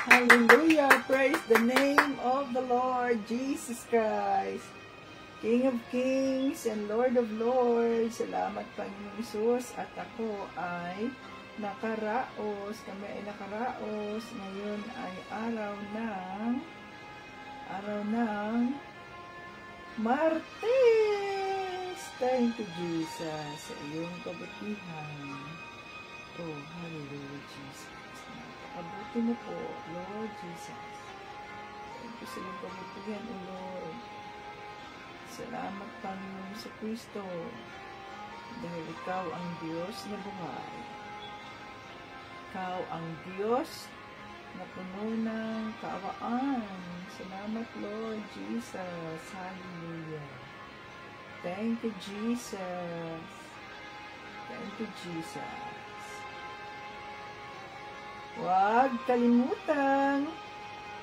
Hallelujah. Praise the name of the Lord Jesus Christ, King of Kings and Lord of Lords. Salamat, Panginoong Hesus. At ako ay nakaraos. Kami ay nakaraos. Ngayon ay araw ng Martes. Thank you, Jesus, sa iyong kabutihan. Oh, hallelujah, Jesus. Napakabuti mo po, Lord Jesus. Thank you sa iyong kabutihan, O Lord. Salamat, Panginoon sa Kristo, dahil ikaw ang Diyos na buhay. Ikaw ang Diyos na puno ng kaawaan. Salamat, Lord Jesus. Hallelujah. Thank you, Jesus. Thank you, Jesus. Huwag kalimutan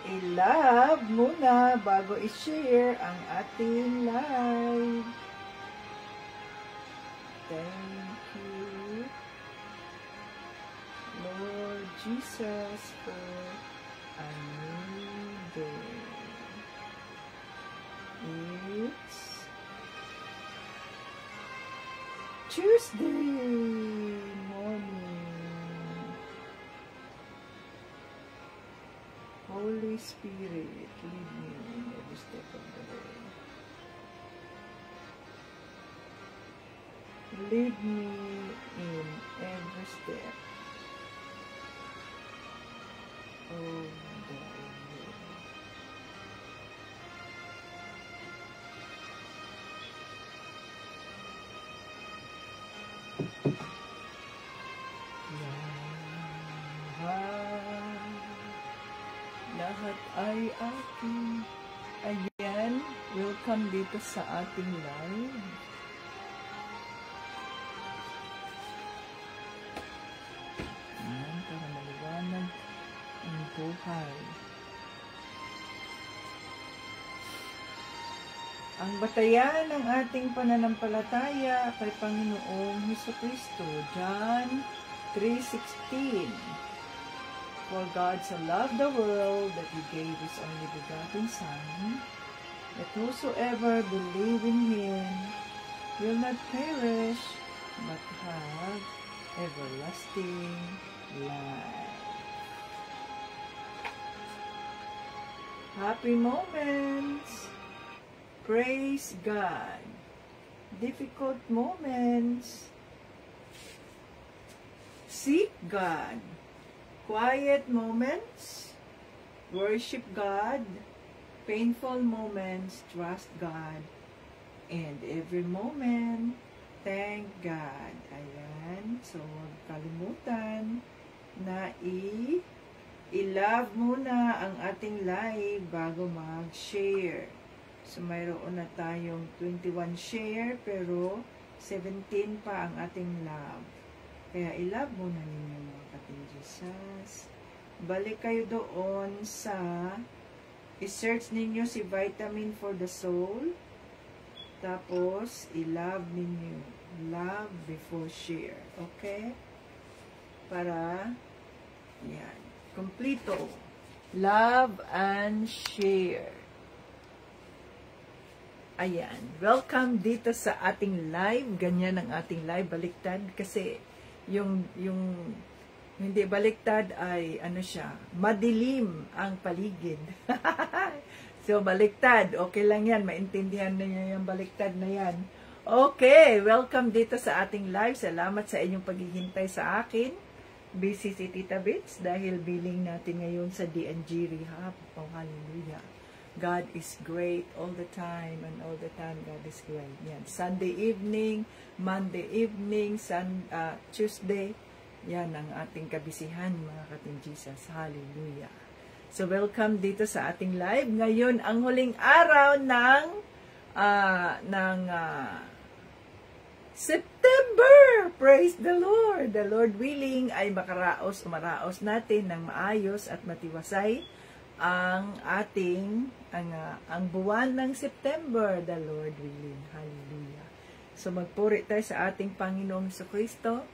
i-love muna bago i-share ang ating live. Thank you, Lord Jesus, for a new day. It's Tuesday morning. Holy Spirit, lead me in every step of the way. Lead me in every step of the way. Lahat ay akin. Ayan, welcome dito sa ating live. Ayan, para maliwanag ang buhay. Ang batayan ng ating pananampalataya kay Panginoong Hesukristo, John 3:16. For God so loved the world that He gave His only begotten Son, that whosoever believe in Him will not perish, but have everlasting life. Happy moments! Praise God! Difficult moments, seek God. Quiet moments, worship God. Painful moments, trust God. And every moment, thank God. Ayan. So, huwag kalimutan na i-love muna ang ating live bago mag-share. So, mayroon na tayong 21 share, pero 17 pa ang ating love. Kaya i-love muna ninyo mga kapatid Jesus. Balik kayo doon sa i-search ninyo si Vitamin for the Soul. Tapos, i-love ninyo. Love before share. Okay? Para, yan. Kompleto. Love and share. Ayan. Welcome dito sa ating live. Ganyan ang ating live. Baliktad kasi yung hindi baliktad ay ano siya, madilim ang paligid. So baliktad, okay lang yan, maintindihan na niyo yung baliktad na yan. Okay, welcome dito sa ating live. Salamat sa inyong paghihintay sa akin. Busy si Tita Bits dahil billing natin ngayon sa DNG Rehab. Oh, hallelujah. God is great all the time, and all the time God is great. Yan. Sunday evening, Monday evening, Tuesday, yan ang ating kabisihan, mga kating Jesus. Hallelujah. So, welcome dito sa ating live. Ngayon, ang huling araw ng September! Praise the Lord! The Lord willing ay umaraos natin ng maayos at matiwasay ang ating ang buwan ng September, the Lord willing. Hallelujah. So magpuri tayo sa ating Panginoong Jesucristo.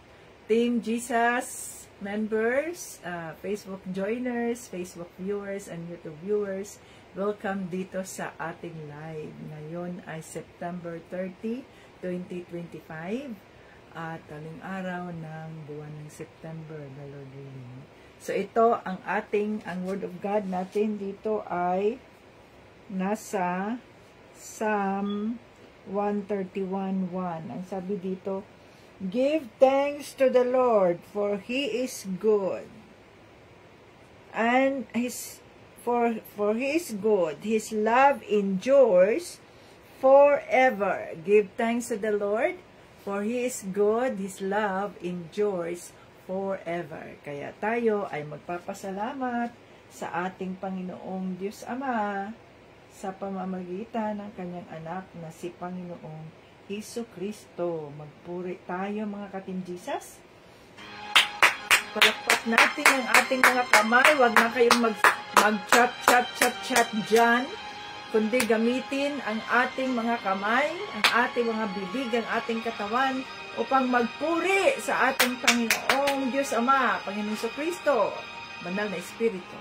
Team Jesus, members, Facebook joiners, Facebook viewers, and YouTube viewers. Welcome dito sa ating live. Ngayon ay September 30, 2025 at taling araw ng buwan ng September, the Lord willing. So ito ang Word of God natin dito ay nasa Psalm 131:1. Ang sabi dito, give thanks to the Lord, for He is good. And for He is good. His love endures forever. Give thanks to the Lord, for He is good. His love endures forever. Kaya tayo ay magpapasalamat sa ating Panginoong Diyos Ama sa pamamagitan ng Kanyang anak na si Panginoong Jesucristo. Magpuri tayo mga ka-Team Jesus. Palakpak natin ang ating mga kamay. Huwag na kayong mag-chat dyan. Kundi gamitin ang ating mga kamay, ang ating mga bibig, ang ating katawan upang magpuri sa ating Panginoong Diyos Ama, Panginoong Jesucristo, Banal na Espiritu.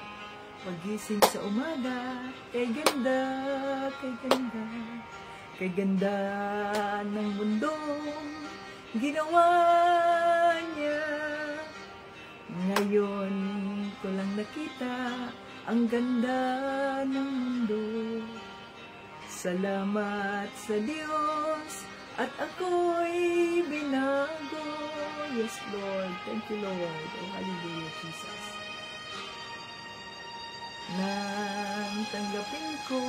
Pagising sa umaga, kay ganda, kay ganda, kay ganda ng mundong ginawa niya. Ngayon ko lang nakita ang ganda ng mundo. Salamat sa Diyos at ako'y binago. Yes, Lord. Thank you, Lord. Oh, hallelujah, Jesus. Nang tanggapin ko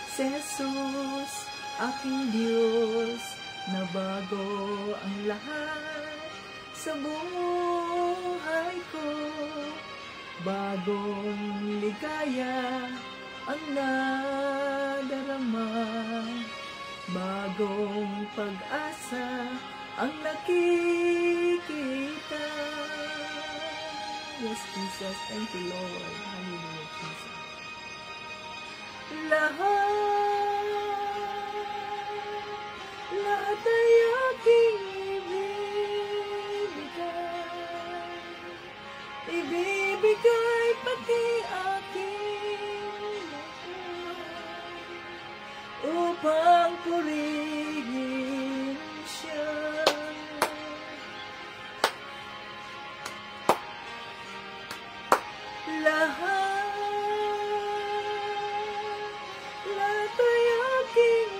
si Jesus, aking Diyos, na bago ang lahat sa buhay ko. Bagong ligaya ang nadarama, bagong pag-asa ang nakikita. Yes, Jesus. Thank you, Lord. Hallelujah, Jesus. Lahat ay aking ibibigay pati aking upang purihin siya. Lahat ay aking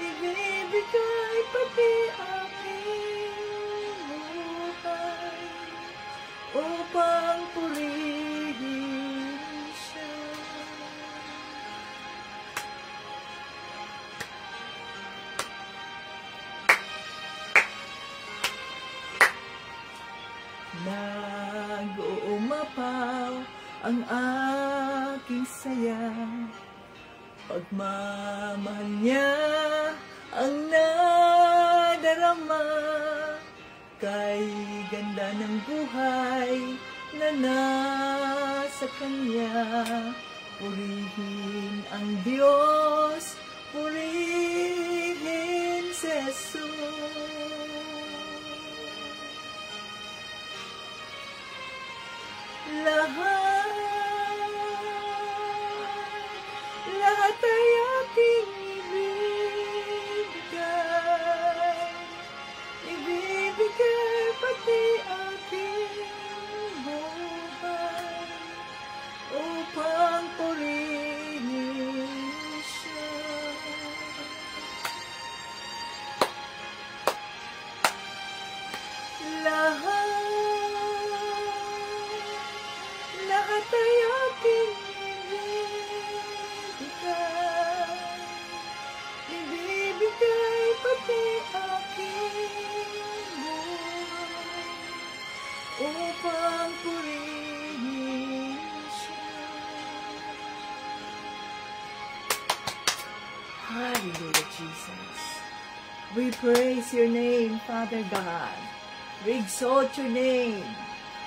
ibibigay pati aking buhay upang purihin siya. Nag-uumapaw ang aking saya, pagmamahal niya ang nadarama, kay ganda ng buhay na nasa Kanya. Purihin ang Diyos, purihin si Jesus. Lahat ay aking ibibigay pati aking buhay upang purihin siya. Lahat ay aking ibibigay pati aking buhay upang purihin siya. Hallelujah, Jesus. We praise your name, Father God. We exalt your name.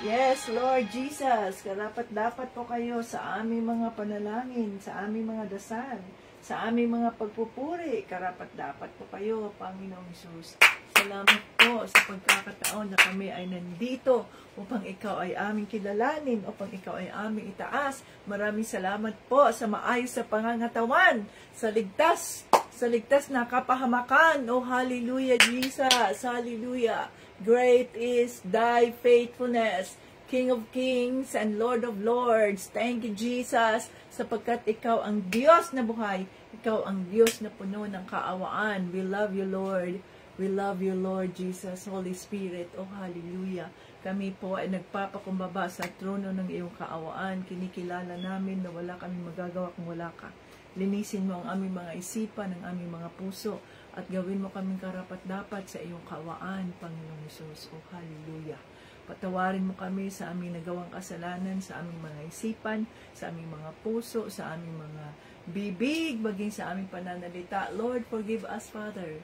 Yes, Lord Jesus, karapat-dapat po kayo sa aming mga panalangin, sa aming mga dasal, sa aming mga pagpupuri. Karapat-dapat po kayo, Panginoong Jesus, sa salamat po sa pagkakataon na kami ay nandito upang ikaw ay aming kilalanin, upang ikaw ay aming itaas. Maraming salamat po sa maayos sa pangangatawan, sa ligtas na kapahamakan. Oh, hallelujah, Jesus, hallelujah. Great is thy faithfulness, King of kings and Lord of lords. Thank you, Jesus, sapagkat ikaw ang Diyos na buhay, ikaw ang Diyos na puno ng kaawaan. We love you, Lord. We love you, Lord Jesus, Holy Spirit. Oh, hallelujah. Kami po ay nagpapakumbaba sa trono ng iyong kaawaan. Kinikilala namin na wala kami magagawa kung wala ka. Linisin mo ang aming mga isipan, ang aming mga puso, at gawin mo kaming karapat-dapat sa iyong kaawaan, Panginoong Hesus. Oh, hallelujah. Patawarin mo kami sa aming nagawang kasalanan, sa aming mga isipan, sa aming mga puso, sa aming mga bibig, maging sa aming pananalita. Lord, forgive us, Father,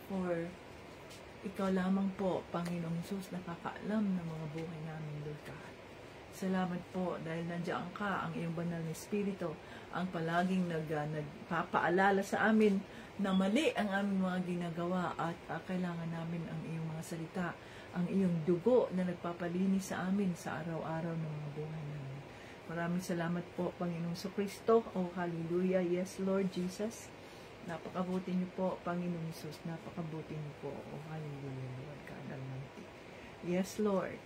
for ikaw lamang po, Panginoong Hesus, nakakaalam ng mga buhay namin, Lord God. Salamat po dahil nandiyan ka, ang iyong banal na Espiritu, ang palaging nagpapaalala sa amin na mali ang aming mga ginagawa at kailangan namin ang iyong mga salita, ang iyong dugo na nagpapalinis sa amin sa araw-araw ng mga buhay namin. Maraming salamat po, Panginoong Kristo. Oh, hallelujah. Yes, Lord Jesus. Napakabuti niyo po, Panginoong Hesus. Napakabuti niyo po. Oh, hallelujah, Lord God Almighty. Yes, Lord.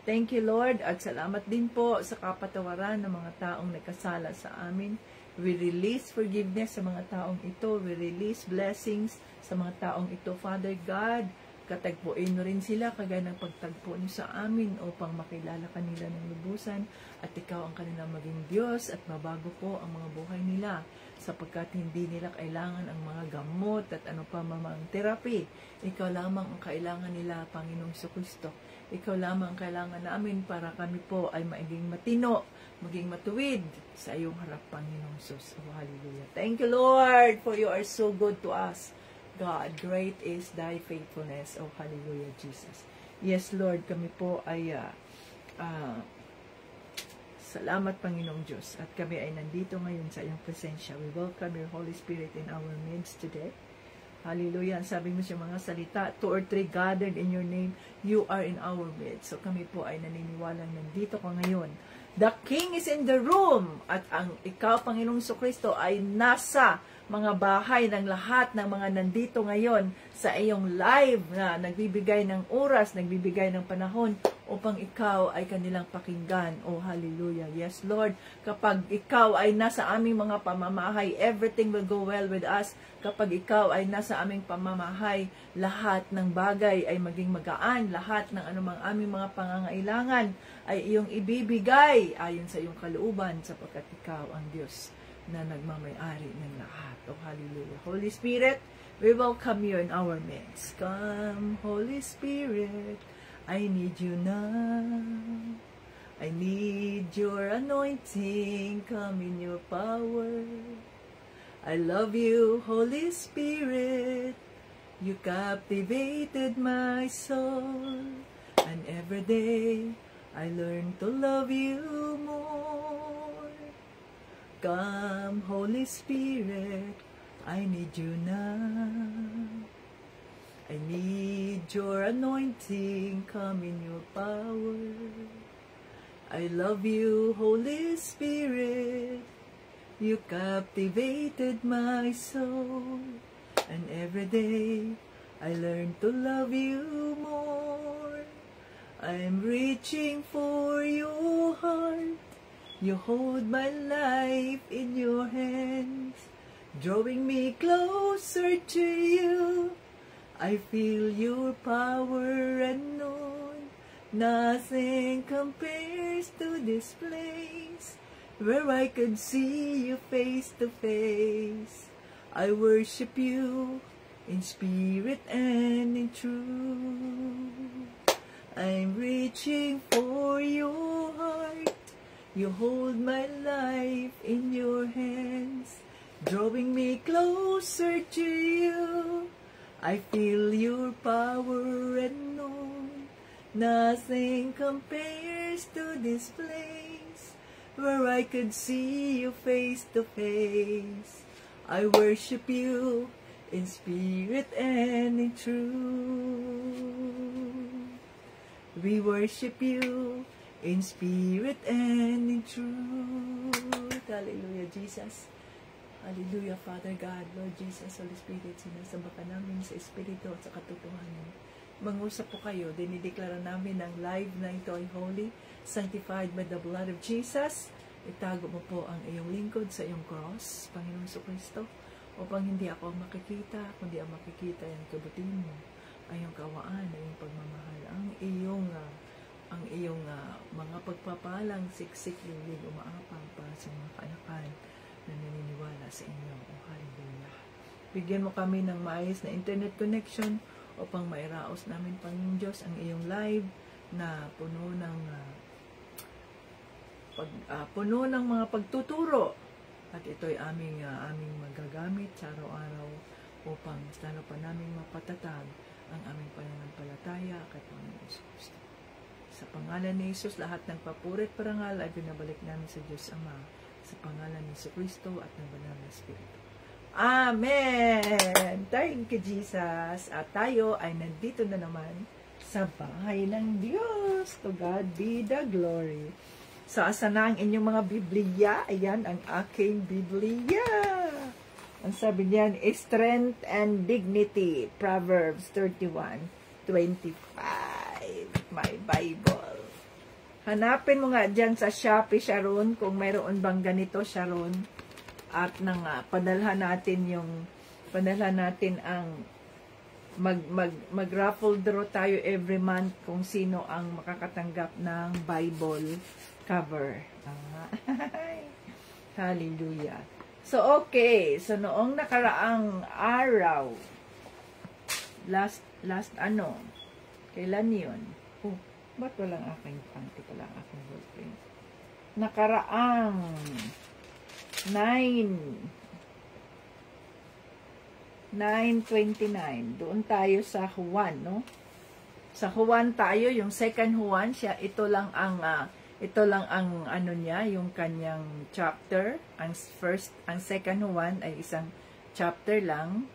Thank you, Lord. At salamat din po sa kapatawaran ng mga taong nagkasala sa amin. We release forgiveness sa mga taong ito. We release blessings sa mga taong ito. Father God, katagpuin mo rin sila kagaya ng pagtagpo niyo sa amin upang makilala kanila ng lubusan at ikaw ang kanilang maging Diyos at mabago po ang mga buhay nila sapagkat hindi nila kailangan ang mga gamot at ano pa mamang therapy. Ikaw lamang ang kailangan nila, Panginoong Kristo. Ikaw lamang ang kailangan namin para kami po ay maging matino, maging matuwid sa iyong harap, Panginoong Hesus. Oh, hallelujah. Thank you, Lord, for you are so good to us. God, great is thy faithfulness. Oh, hallelujah, Jesus. Yes, Lord, kami po ay salamat, Panginoong Diyos. At kami ay nandito ngayon sa iyong presensya. We welcome your Holy Spirit in our midst today. Hallelujah. Sabi mo sa mga salita, 2 or 3 gathered in your name, you are in our midst. So kami po ay naniniwalang nandito ka ngayon. The King is in the room. At ang ikaw, Panginoong Kristo, ay nasa mga bahay ng lahat ng mga nandito ngayon sa iyong live na nagbibigay ng oras, nagbibigay ng panahon upang ikaw ay kanilang pakinggan. Oh, hallelujah. Yes, Lord. Kapag ikaw ay nasa aming mga pamamahay, everything will go well with us. Kapag ikaw ay nasa aming pamamahay, lahat ng bagay ay maging magaan. Lahat ng anumang aming mga pangangailangan ay iyong ibibigay ayon sa iyong kalooban sapagkat ikaw ang Diyos na nagmamay-ari ng lahat. Oh, hallelujah. Holy Spirit, we welcome you in our midst. Come, Holy Spirit, I need you now. I need your anointing. Come in your power. I love you, Holy Spirit. You captivated my soul. And every day, I learn to love you more. Come, Holy Spirit, I need you now. I need your anointing, come in your power. I love you, Holy Spirit. You captivated my soul. And every day, I learn to love you more. I'm reaching for your heart. You hold my life in your hands, drawing me closer to you. I feel your power and know nothing compares to this place where I could see you face to face. I worship you in spirit and in truth. I'm reaching for your heart. You hold my life in your hands, drawing me closer to you. I feel your power and know nothing compares to this place where I could see you face to face. I worship you in spirit and in truth. We worship you in spirit and in truth. Hallelujah, Jesus. Hallelujah, Father God, Lord Jesus, Holy Spirit, sinasamba ka namin sa Espiritu at sa katotohanan. Mangusap po kayo, dinideklara namin ang live na ito ay holy, sanctified by the blood of Jesus. Itago mo po ang iyong lingkod sa iyong cross, Panginoong Jesucristo, upang hindi ako makikita, kundi ang makikita ay ang kabutin mo, ay iyong kawaan, ay iyong pagmamahal, ang iyong mga pagpapalang siksik lulig umaapang para sa mga kaanakan na naniniwala sa inyo. O hallelujah. Bigyan mo kami ng maayos na internet connection upang mairaos namin, Panginoon Diyos, ang iyong live na puno ng mga pagtuturo, at ito'y aming magagamit sa araw-araw upang lalo pa naming mapatatag ang aming pananampalataya kay Panginoon Jesucristo. Sa pangalan ni Jesus, lahat ng papurit parangal ay binabalik namin sa Diyos Ama, sa pangalan ni Jesucristo at ng Banal na Espiritu. Amen! Thank you, Jesus. At tayo ay nandito na naman sa bahay ng Diyos. To God be the glory. So, asa na ang inyong mga Biblia? Ayan, ang aking Biblia. Ang sabi niyan, strength and dignity. Proverbs 31:25. My Bible. Hanapin mo nga dyan sa Shopee, Sharon, kung mayroon bang ganito, Sharon. At padalhan natin ang mag-raffle draw tayo every month kung sino ang makakatanggap ng Bible cover. Hallelujah. So, okay. So, noong nakaraang araw, last kailan yun? Oh, ba't walang aking panty pala ang aking ballpen? Nakaraang 9:29. Doon tayo sa Juan, no? Sa Juan tayo, yung second Juan, ito lang ang ano niya, yung kanyang chapter. Ang second Juan ay isang chapter lang.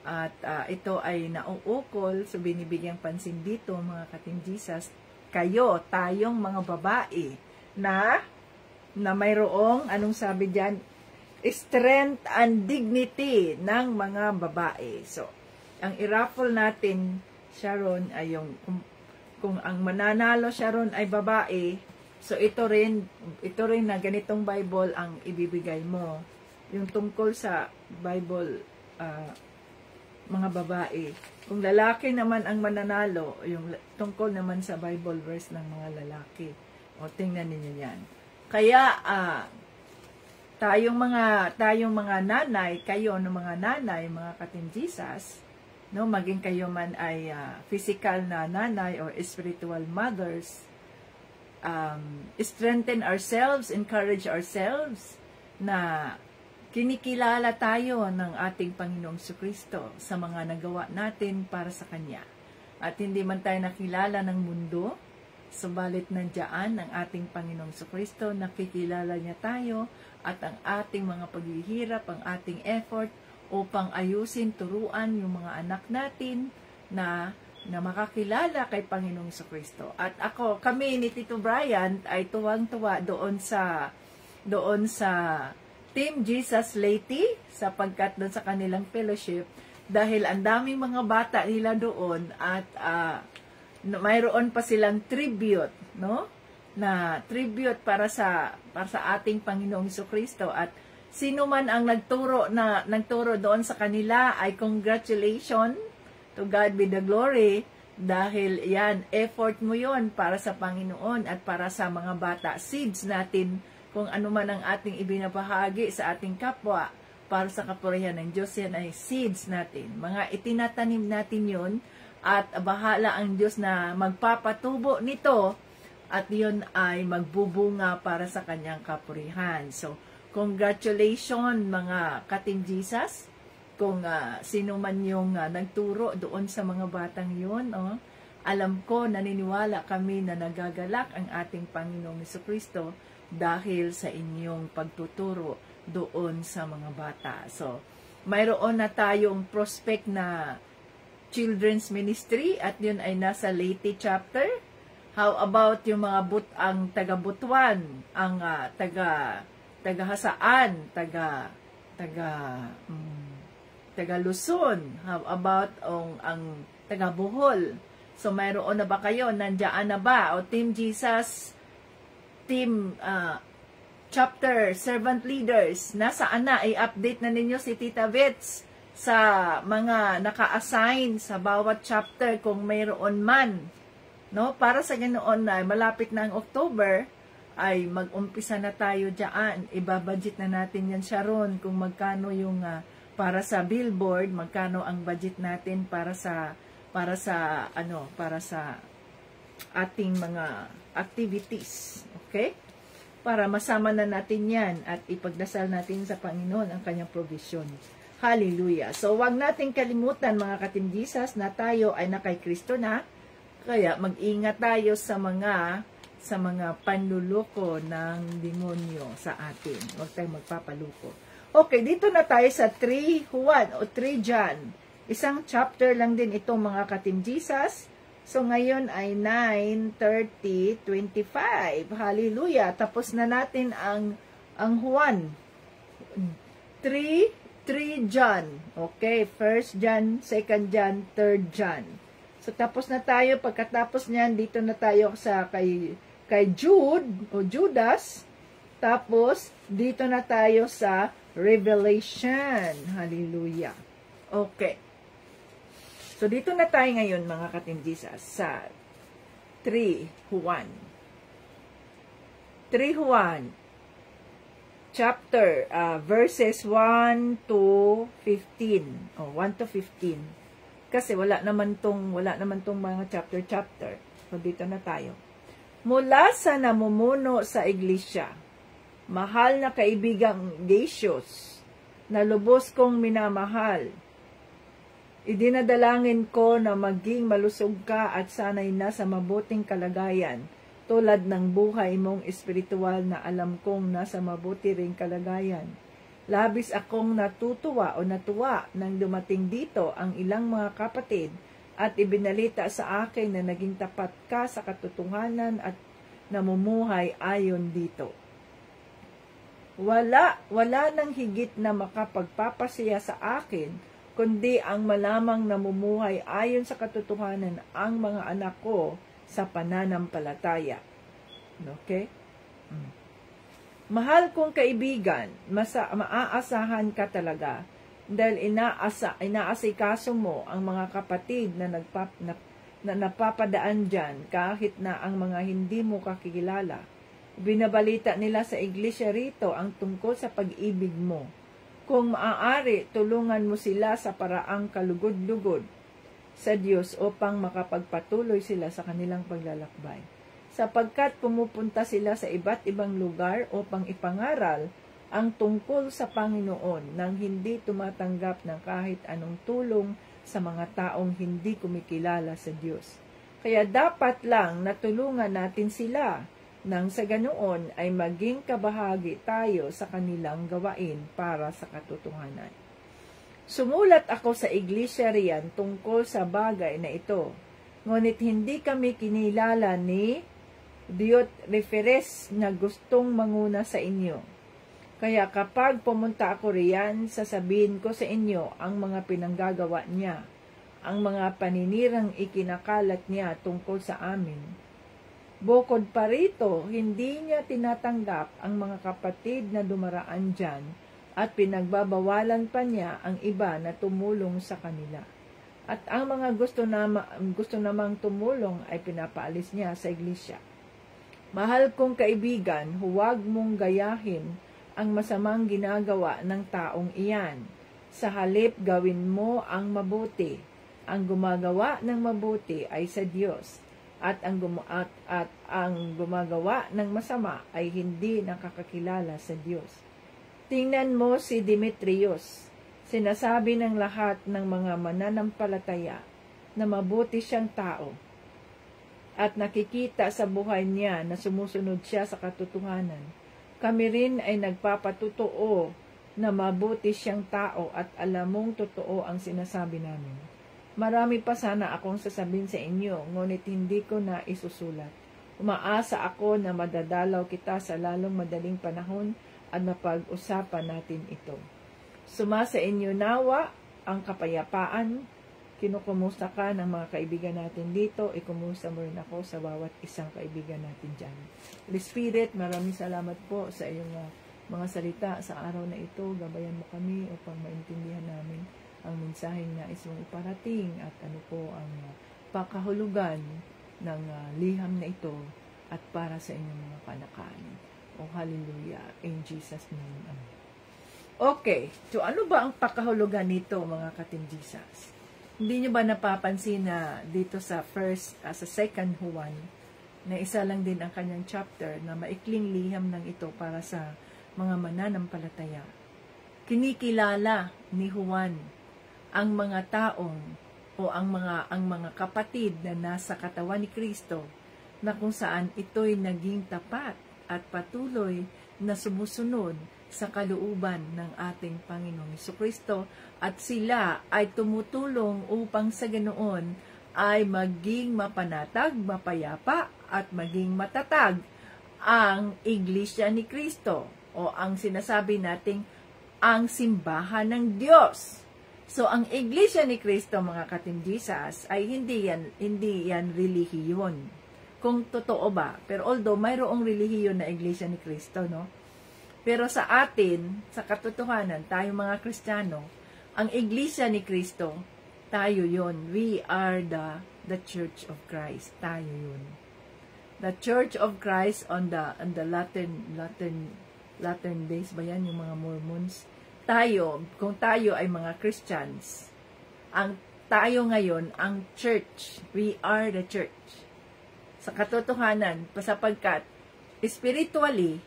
At ito ay nauukol, so binibigyang pansin dito, mga ka-Team Jesus, tayong mga babae na mayroong, anong sabi diyan, strength and dignity ng mga babae. So, ang i-raffle natin, Sharon, ay yung, kung ang mananalo, Sharon, ay babae, so ito rin na ganitong Bible ang ibibigay mo. Yung tungkol sa Bible, mga babae. Kung lalaki naman ang mananalo, yung tungkol naman sa Bible verse ng mga lalaki. O, tingnan ninyo yan. Kaya, tayong mga nanay, kayo ng mga nanay, mga ka-Team Jesus, no, maging kayo man ay physical na nanay or spiritual mothers, strengthen ourselves, encourage ourselves na kinikilala tayo ng ating Panginoong Jesucristo sa mga nagawa natin para sa Kanya. At hindi man tayo nakilala ng mundo, subalit nandiyan ang ating Panginoong Jesucristo, nakikilala niya tayo at ang ating mga paghihirap, ang ating effort upang ayusin, turuan yung mga anak natin na makakilala kay Panginoong Jesucristo. At kami ni Tito Brian ay tuwang-tuwa doon sa Team Jesus Leyte, sapagkat doon sa kanilang fellowship, dahil ang daming mga bata nila doon at mayroon pa silang tribute, no? Na tribute para sa ating Panginoong Jesucristo, at sino man ang nagturo doon sa kanila ay congratulations, to God be the glory, dahil yan, effort mo yon para sa Panginoon at para sa mga bata, seeds natin, kung ano man ang ating ibinabahagi sa ating kapwa para sa kapurihan ng Diyos, yan ay seeds natin. Mga itinatanim natin yun, at bahala ang Diyos na magpapatubo nito, at yun ay magbubunga para sa kanyang kapurihan. So, congratulations mga ka-Team Jesus, kung sino man yung nagturo doon sa mga batang yun. Alam ko, naniniwala kami na nagagalak ang ating Panginoong Jesucristo dahil sa inyong pagtuturo doon sa mga bata. So, mayroon na tayong prospect na children's ministry at yun ay nasa Leyte chapter. How about yung mga ang taga Butuan, ang taga Hasaan, taga Luzon? How about ang taga Bohol? So mayroon na ba kayo? Nandiyan na ba? O Team Jesus, Team Chapter Servant Leaders, nasaan na? I-update na ninyo si Tita Vets sa mga naka-assign sa bawat chapter kung mayroon man. No? Para sa ganoon na malapit na ang October, ay mag-umpisa na tayo dyan. Ibabudget na natin yan, Sharon, kung magkano yung para sa billboard, magkano ang budget natin para sa ating mga activities. Okay? Para masama na natin yan at ipagdasal natin sa Panginoon ang kanyang provision. Hallelujah. So, wag nating kalimutan mga ka-Team Jesus na tayo ay nakay Kristo na. Kaya mag-ingat tayo sa mga panluloko ng demonyo sa atin. Huwag tayong magpapaluko. Okay, dito na tayo sa 3 Juan o 3 John. Isang chapter lang din ito mga ka-Team Jesus. So, ngayon ay 9:30:25. Hallelujah. Tapos na natin ang Juan. 3 John. Okay, 1 John, 2 John, 3 John. So, tapos na tayo. Pagkatapos niyan, dito na tayo sa kay Jude o Judas. Tapos, dito na tayo sa Revelation. Hallelujah. Okay. So, dito na tayo ngayon, mga ka-Team Jesus, sa 3 Juan. 3 Juan, chapter, verses 1 to 15. Oh, 1 to 15. Kasi wala naman tong mga chapter. So, dito na tayo. Mula sa namumuno sa iglesia, mahal na kaibigang Gatius, na lubos kong minamahal, idinadalangin ko na maging malusog ka at sana'y nasa mabuting kalagayan, tulad ng buhay mong espiritual na alam kong nasa mabuti ring kalagayan. Labis akong natuwa nang dumating dito ang ilang mga kapatid at ibinalita sa akin na naging tapat ka sa katotohanan at namumuhay ayon dito. Wala nang higit na makapagpapasaya sa akin kundi ang malamang namumuhay ayon sa katotohanan ang mga anak ko sa pananampalataya. Okay? Mahal kong kaibigan, maaasahan ka talaga dahil inaasikaso mo ang mga kapatid na napapadaan dyan kahit na ang mga hindi mo kakilala. Binabalita nila sa iglesia rito ang tungkol sa pag-ibig mo. Kung maaari, tulungan mo sila sa paraang kalugod-lugod sa Diyos upang makapagpatuloy sila sa kanilang paglalakbay. Sapagkat pumupunta sila sa iba't ibang lugar upang ipangaral ang tungkol sa Panginoon nang hindi tumatanggap ng kahit anong tulong sa mga taong hindi kumikilala sa Diyos. Kaya dapat lang natulungan natin sila nang sa ganoon ay maging kabahagi tayo sa kanilang gawain para sa katotohanan. Sumulat ako sa iglesia riyan tungkol sa bagay na ito, ngunit hindi kami kinilala ni Diotrephes na gustong manguna sa inyo. Kaya kapag pumunta ako riyan, sasabihin ko sa inyo ang mga pinanggagawa niya, ang mga paninirang ikinakalat niya tungkol sa amin. Bukod pa rito, hindi niya tinatanggap ang mga kapatid na dumaraan dyan at pinagbabawalan pa niya ang iba na tumulong sa kanila. At ang mga gusto namang tumulong ay pinapaalis niya sa iglesia. Mahal kong kaibigan, huwag mong gayahin ang masamang ginagawa ng taong iyan. Sa halip, gawin mo ang mabuti. Ang gumagawa ng mabuti ay sa Diyos. At ang gumagawa ng masama ay hindi nakakakilala sa Diyos. Tingnan mo si Demetrius. Sinasabi ng lahat ng mga mananampalataya na mabuti siyang tao. At nakikita sa buhay niya na sumusunod siya sa katotohanan. Kami rin ay nagpapatutuo na mabuti siyang tao at alam mong totoo ang sinasabi namin. Marami pa sana akong sasabihin sa inyo, ngunit hindi ko na isusulat. Umaasa ako na madadalaw kita sa lalong madaling panahon at mapag-usapan natin ito. Sumasa inyo nawa ang kapayapaan. Kinukumusta ka ng mga kaibigan natin dito, ikumusta mo rin ako sa bawat isang kaibigan natin dyan. Holy Spirit, maraming salamat po sa iyong mga salita sa araw na ito. Gabayan mo kami upang maintindihan namin ang mensaheng nais mong iparating at ano po ang pakahulugan ng liham na ito at para sa inyong mga panakain. Oh, hallelujah. In Jesus' name. Amen. Okay, so ano ba ang pakahulugan nito, mga ka-Team Jesus? Hindi nyo ba napapansin na dito sa second Juan, na isa lang din ang kanyang chapter na maikling liham ng ito para sa mga mananampalataya. Kinikilala ni Juan ang mga taong o ang mga kapatid na nasa katawan ni Kristo na kung saan ito'y naging tapat at patuloy na sumusunod sa kalooban ng ating Panginoong Jesucristo at sila ay tumutulong upang sa ganoon ay maging mapanatag, mapayapa at maging matatag ang Iglesia ni Kristo o ang sinasabi nating ang simbahan ng Diyos. So ang Iglesia ni Kristo, mga ka-Team Jesus, ay hindi yan relihiyon. Kung totoo ba, pero although mayroong relihiyon na Iglesia ni Kristo, no? Pero sa atin, sa katotohanan, tayo mga Kristiyano, ang Iglesia ni Kristo, tayo yun. We are the Church of Christ. Tayo yun. The Church of Christ on the Latter days ba yan, yung mga Mormons? Tayo, kung tayo ay mga Christians, tayo ngayon, ang church. We are the church. Sa katotohanan, sapagkat spiritually,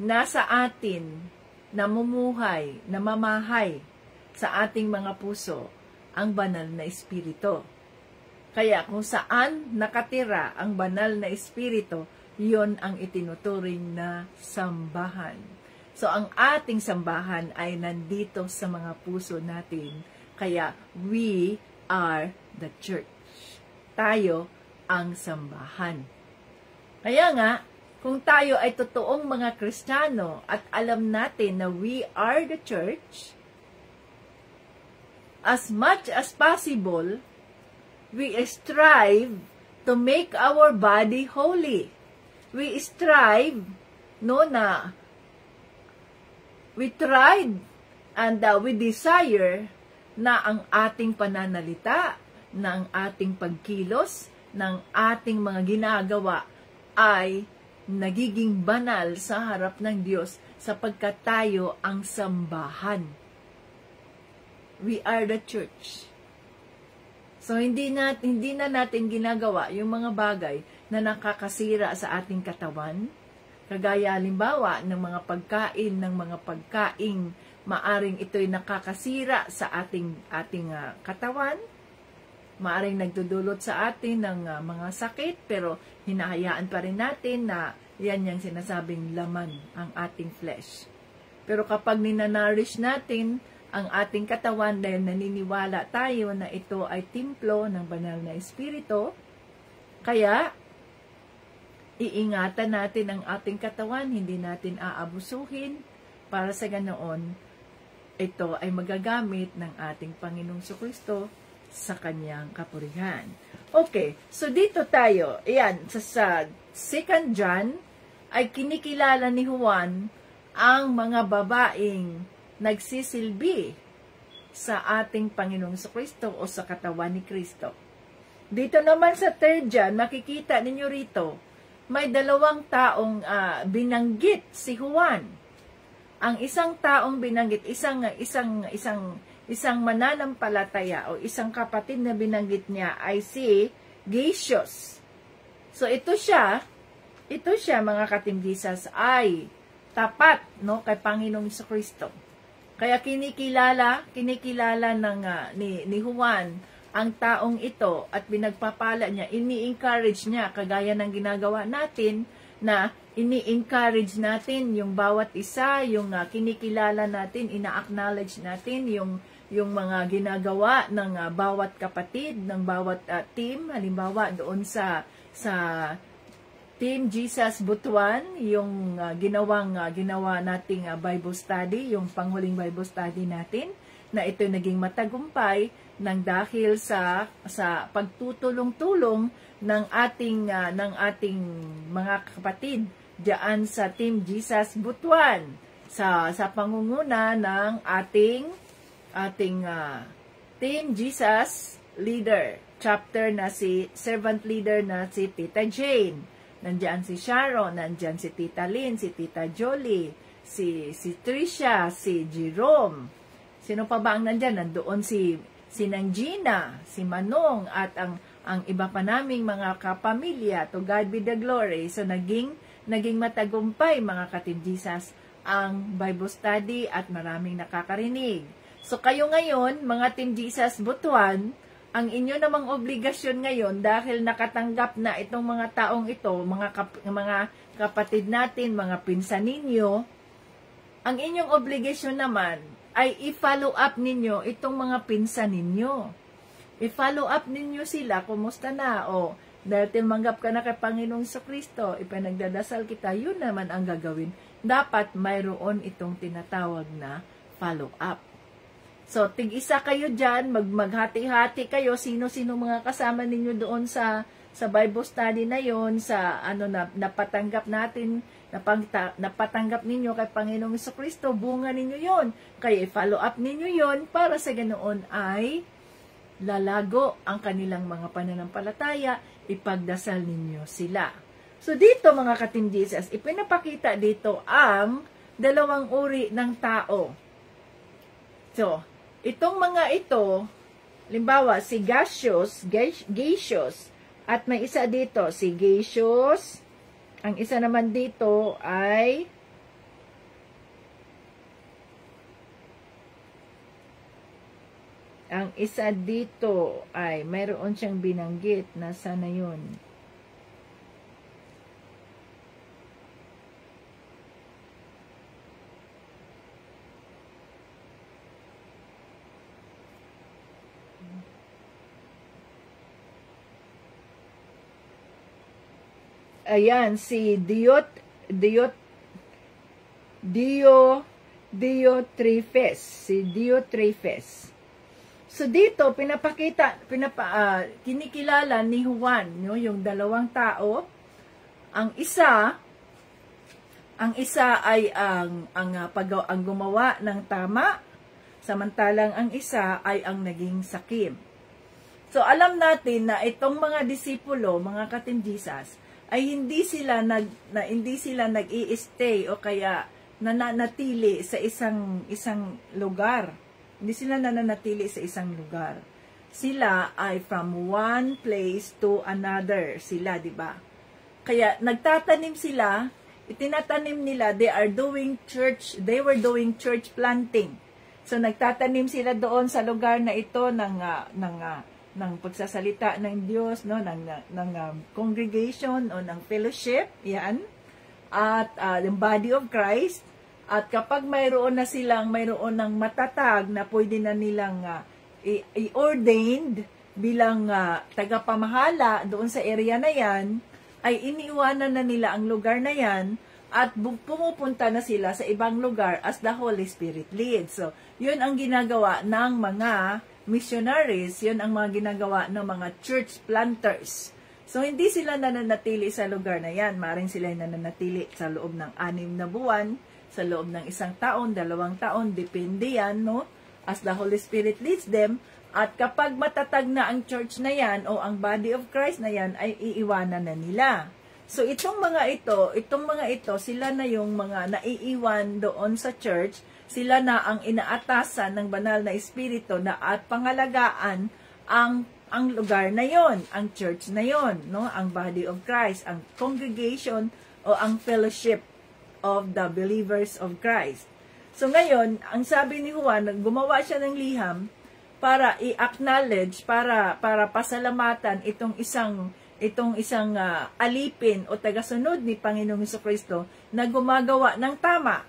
nasa atin, namumuhay, namamahay sa ating mga puso ang banal na espiritu. Kaya kung saan nakatira ang banal na espiritu, yon ang itinuturing na sambahan. So ang ating sambahan ay nandito sa mga puso natin. Kaya we are the church. Tayo ang sambahan. Kaya nga, kung tayo ay totoong mga Kristiyano at alam natin na we are the church, as much as possible, we strive to make our body holy. We strive, we tried and we desire na ang ating pananalita, na ang ating pagkilos, ng ating mga ginagawa ay nagiging banal sa harap ng Diyos sapagkat tayo ang sambahan. We are the church. So, hindi na natin ginagawa yung mga bagay na nakakasira sa ating katawan. Kagaya halimbawa ng mga pagkaing maaring ito'y nakakasira sa ating katawan. Maaring nagdudulot sa atin ng mga sakit, pero hinahayaan pa rin natin na yan yung sinasabing laman ang ating flesh. Pero kapag ninanarish natin ang ating katawan dahil naniniwala tayo na ito ay templo ng banal na espiritu, kaya iingatan natin ang ating katawan, hindi natin aabusuhin para sa ganoon ito ay magagamit ng ating Panginoong Jesucristo sa kanyang kapurihan. Okay, so dito tayo, ayan, sa 2 John, ay kinikilala ni Juan ang mga babaeng nagsisilbi sa ating Panginoong Jesucristo o sa katawan ni Kristo. Dito naman sa 3 John, makikita ninyo rito, may dalawang taong binanggit si Juan. Ang isang taong binanggit, isang mananampalataya o isang kapatid na binanggit niya ay si Gaius. So ito siya mga ka-Team Jesus ay tapat kay Panginoong Jesucristo. Kaya kinikilala ni Juan ang taong ito at binagpapala niya, ini-encourage niya kagaya ng ginagawa natin na ini-encourage natin yung bawat isa, yung kinikilala natin, ina-acknowledge natin yung mga ginagawa ng bawat kapatid, ng bawat team. Halimbawa doon sa Team Jesus Butuan, yung ginawa nating Bible study, yung panghuling Bible study natin, na ito naging matagumpay nang dahil sa pagtutulong-tulong ng ating mga kapatid diyan sa Team Jesus Butuan, sa pangunguna ng ating Team Jesus leader, chapter na servant leader na si Tita Jane. Nandiyan si Sharon, nandiyan si Tita Lynn, si Tita Jolie, si Tricia, si Jerome. Sino pa ba ang nandiyan? Nandoon si Nang Gina, si Manong, at ang iba pa naming mga kapamilya. To God be the glory. So naging matagumpay, mga ka-Team Jesus, ang Bible study at maraming nakakarinig. So kayo ngayon, mga Team Jesus Butuan, ang inyo namang obligasyon ngayon, dahil nakatanggap na itong mga taong ito, mga kapatid natin, mga pinsan ninyo, ang inyong obligasyon naman ay i-follow up ninyo itong mga pinsan ninyo. I-follow up ninyo sila, kumusta na? O, dahil tumanggap ka na kay Panginoong Kristo, ipinagdadasal kita, yun naman ang gagawin. Dapat mayroon itong tinatawag na follow up. So, tig-isa kayo dyan, maghati-hati kayo, sino-sino mga kasama ninyo doon sa Bible study na yon, sa napatanggap natin, napatanggap ninyo kay Panginoong Kristo, bunga ninyo yon. Kaya i-follow up ninyo yon para sa ganoon ay lalago ang kanilang mga pananampalataya, ipagdasal ninyo sila. So, dito mga ka-Team Jesus, ipinapakita dito ang dalawang uri ng tao. So, itong mga ito, limbawa, si Gaseous, at may isa dito, si Gaseous. Ang isa naman dito ay mayroon siyang binanggit. Nasaan na yun? Ayan, si Diotrephes. Si Diotrephes. So dito, kinikilala ni Juan, yung dalawang tao. Ang isa ay ang gumawa ng tama, samantalang ang isa ay ang naging sakim. So alam natin na itong mga disipulo, mga ka-Team Jesus, ay hindi sila nag-i-stay o kaya nananatili sa isang lugar. Hindi sila nananatili sa isang lugar. Sila ay from one place to another sila, di ba? Kaya nagtatanim sila, itinatanim nila, they were doing church planting. So nagtatanim sila doon sa lugar na ito ng pagsasalita ng Diyos, no, ng congregation o ng fellowship, yan, at yung body of Christ. At kapag mayroon ng matatag na pwede na nilang i-ordained bilang tagapamahala doon sa area na yan, ay iniiwanan na nila ang lugar na yan at pumupunta na sila sa ibang lugar as the Holy Spirit leads. So, yun ang ginagawa ng mga missionaries, yun ang mga ginagawa ng mga church planters. So, hindi sila nananatili sa lugar na yan. Maring sila nananatili sa loob ng 6 na buwan, sa loob ng 1 taon, 2 taon, depende yan, no? As the Holy Spirit leads them. At kapag matatag na ang church na yan, o ang body of Christ na yan, ay iiwanan na nila. So, itong mga ito, sila na yung mga naiiwan doon sa church, sila na ang inaatasan ng banal na espiritu na at pangalagaan ang lugar na yon, ang church na yon, no? Ang body of Christ, ang congregation o ang fellowship of the believers of Christ. So ngayon, ang sabi ni Juan, gumawa siya ng liham para i-acknowledge, para pasalamatan itong isang alipin o tagasunod ni Panginoong Jesucristo na gumagawa ng tama.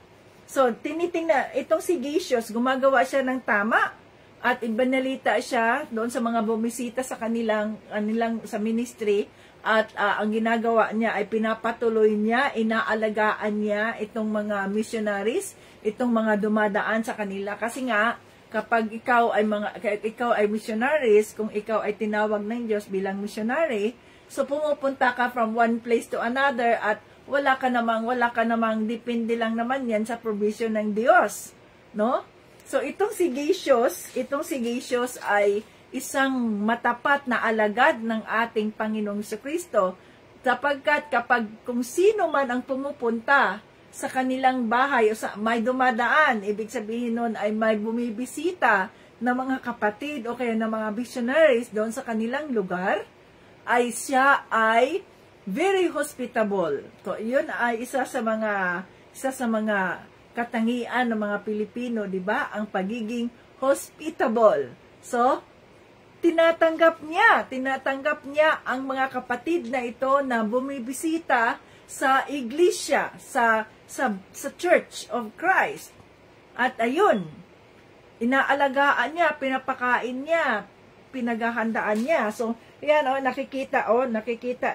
So, tinitingnan, itong si Gatius, gumagawa siya ng tama at ibanalita siya doon sa mga bumisita sa kanilang sa ministry at ang ginagawa niya ay pinapatuloy niya, inaalagaan niya itong mga missionaries, itong mga dumadaan sa kanila. Kasi nga, kapag ikaw ay missionaries, kung ikaw ay tinawag ng Diyos bilang missionary, so pumupunta ka from one place to another at wala ka namang depende lang naman yan sa provision ng Diyos, no? So itong si Gatius ay isang matapat na alagad ng ating Panginoong Jesucristo, sapagkat kung sino man ang pumupunta sa kanilang bahay o sa may dumadaan, ibig sabihin nun ay may bumibisita na mga kapatid o kaya ng mga missionaries doon sa kanilang lugar, ay siya ay very hospitable. So, yun ay isa sa mga katangian ng mga Pilipino, di ba? Ang pagiging hospitable. So, tinatanggap niya ang mga kapatid na ito na bumibisita sa iglesia, sa Church of Christ. At ayun, inaalagaan niya, pinapakain niya, pinaghahandaan niya. So, yan nakikita,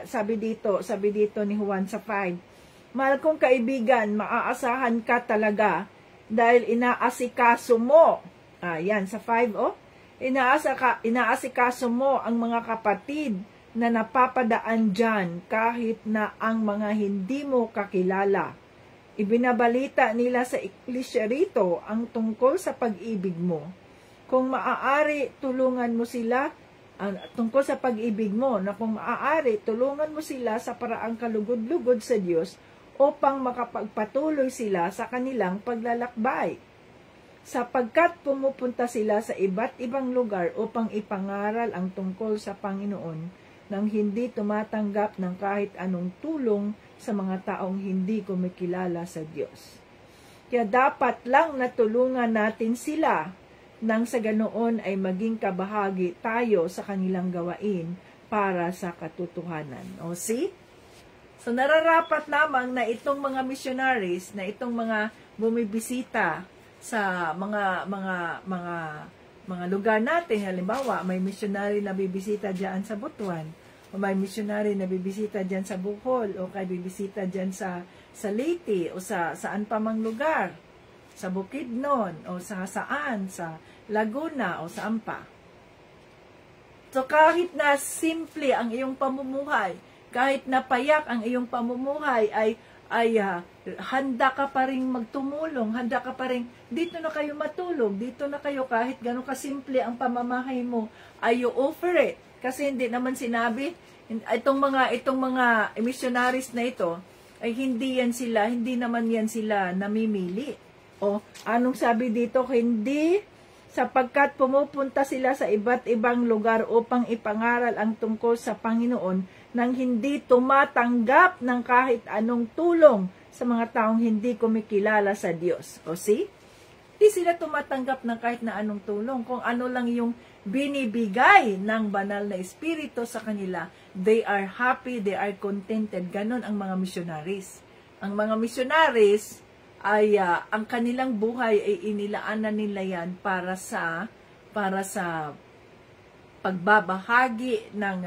sabi dito ni Juan sa 5. Mahal kong kaibigan, maaasahan ka talaga dahil inaasikaso mo. Yan, sa 5, inaasikaso mo ang mga kapatid na napapadaan dyan kahit na ang mga hindi mo kakilala. Ibinabalita nila sa iglesia rito ang tungkol sa pag-ibig mo. Kung maaari, tulungan mo sila tungkol sa pag-ibig mo, na kung maaari, tulungan mo sila sa paraang kalugod-lugod sa Diyos upang makapagpatuloy sila sa kanilang paglalakbay. Sapagkat pumupunta sila sa iba't ibang lugar upang ipangaral ang tungkol sa Panginoon nang hindi tumatanggap ng kahit anong tulong sa mga taong hindi kumikilala sa Diyos. Kaya dapat lang natulungan natin sila nang sa ganoon ay maging kabahagi tayo sa kanilang gawain para sa katotohanan. O see? So nararapat lamang na itong mga missionaries, na itong mga bumibisita sa mga lugar natin, halimbawa may missionary na bibisita diyan sa Butuan, o may missionary na bibisita diyan sa Bohol, o kay bibisita diyan sa Leyte, o saan pa mang lugar, sa Bukidnon, o sa Laguna, o saan pa. So kahit na simple ang iyong pamumuhay, kahit na payak ang iyong pamumuhay, ay handa ka pa rin magtumulong, handa ka pa rin, dito na kayo matulog, dito na kayo, kahit gano'n kasimple ang pamamahay mo, ay you offer it. Kasi hindi naman sinabi, itong mga missionaries na ito, ay hindi naman yan sila namimili. O, anong sabi dito? Hindi, sapagkat pumupunta sila sa iba't ibang lugar upang ipangaral ang tungkol sa Panginoon nang hindi tumatanggap ng kahit anong tulong sa mga taong hindi kumikilala sa Diyos. O see? Hindi sila tumatanggap ng kahit na anong tulong. Kung ano lang yung binibigay ng banal na Espiritu sa kanila, they are happy, they are contented. Ganon ang mga missionaries. Ang mga missionaries ay ang kanilang buhay ay inilaanan nila yan para sa pagbabahagi ng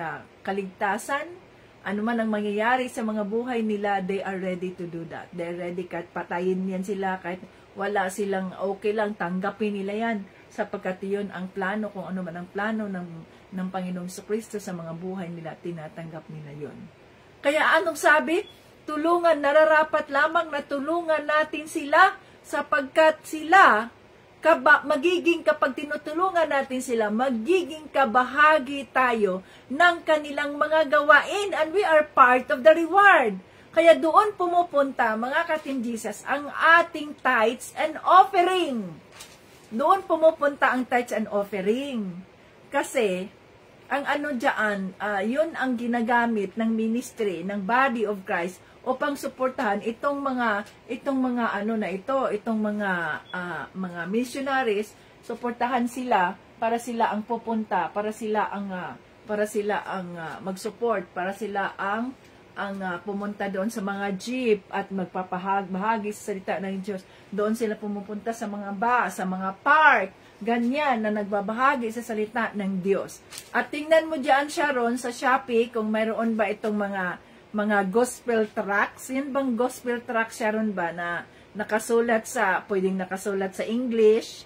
kaligtasan. Ano man ang mangyayari sa mga buhay nila, they are ready to do that. They are ready, kahit patayin yan sila, kahit wala silang okay lang, tanggapin nila yan, sapagkat yun ang plano, kung ano man ang plano ng Panginoong Jesucristo sa mga buhay nila, tinatanggap nila yun. Kaya anong sabi? Nararapat lamang na tulungan natin sila, sapagkat sila, kapag tinutulungan natin sila, magiging kabahagi tayo ng kanilang mga gawain, and we are part of the reward. Kaya doon pumupunta, mga ka-Team Jesus, ang ating tithes and offering. Doon pumupunta ang tithes and offering. Kasi, ang yun ang ginagamit ng ministry, ng body of Christ, upang suportahan itong mga missionaries, suportahan sila para sila ang pupunta, para sila ang para sila ang mag-support, para sila ang pumunta doon sa mga jeep at magpapahagi sa salita ng Diyos. Doon sila pumupunta sa mga sa mga park, ganyan na nagbabahagi sa salita ng Diyos. At tingnan mo diyan, Sharon, sa Shopee kung mayroon ba itong mga gospel tracts. Yan bang gospel tracts, Sharon, ba na nakasulat pwedeng nakasulat sa English,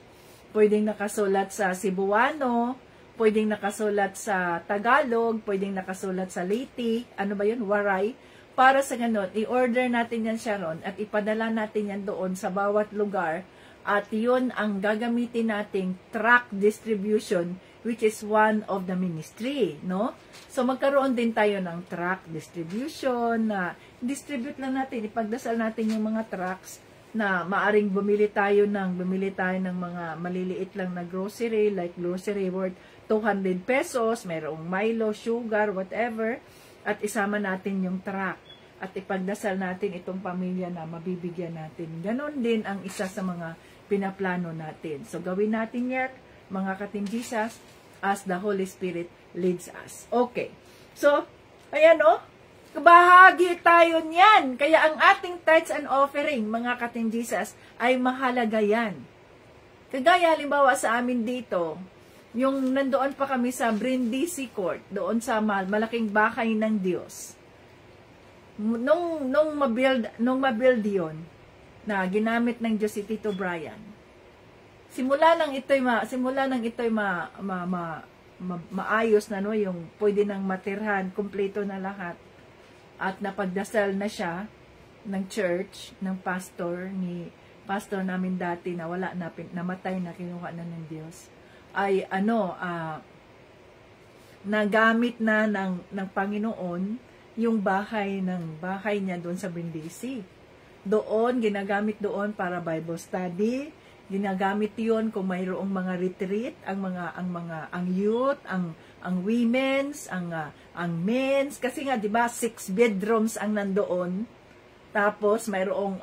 pwedeng nakasulat sa Cebuano, pwedeng nakasulat sa Tagalog, pwedeng nakasulat sa Leyte, ano ba yun, Waray. Para sa ganun, i-order natin yan, Sharon, at ipadala natin yan doon sa bawat lugar. At yun ang gagamitin nating tract distribution, which is one of the ministry, no? So, magkaroon din tayo ng tract distribution, na distribute lang natin, ipagdasal natin yung mga tracts na maaring bumili tayo ng mga maliliit lang na grocery, like grocery worth 200 pesos, mayroong Milo, sugar, whatever, at isama natin yung tract at ipagdasal natin itong pamilya na mabibigyan natin. Ganon din ang isa sa mga pinaplano natin. So, gawin natin yan, mga ka-Team Jesus, as the Holy Spirit leads us. Okay. So, ayan o, bahagi tayo niyan. Kaya ang ating tithes and offering, mga ka-Team Jesus, ay mahalaga yan. Kagaya, halimbawa sa amin dito, yung nandoon pa kami sa Brindisi Court, doon sa malaking bahay ng Diyos. Nung mabuild yon na ginamit ng Diyos si Tito Brian. Simula nang ito'y maayos na, no, yung pwede nang matirhan, kumpleto na lahat. At napagdasal na siya ng church, ng pastor namin dati na namatay na, kinuha na ng Diyos. Ay nagamit na ng Panginoon yung bahay niya doon sa Brindisi. Doon, ginagamit doon para Bible study, ginagamit yon kung mayroong mga retreat, ang youth, ang women's, ang men's, kasi nga 'di ba 6 bedrooms ang nandoon. Tapos mayroong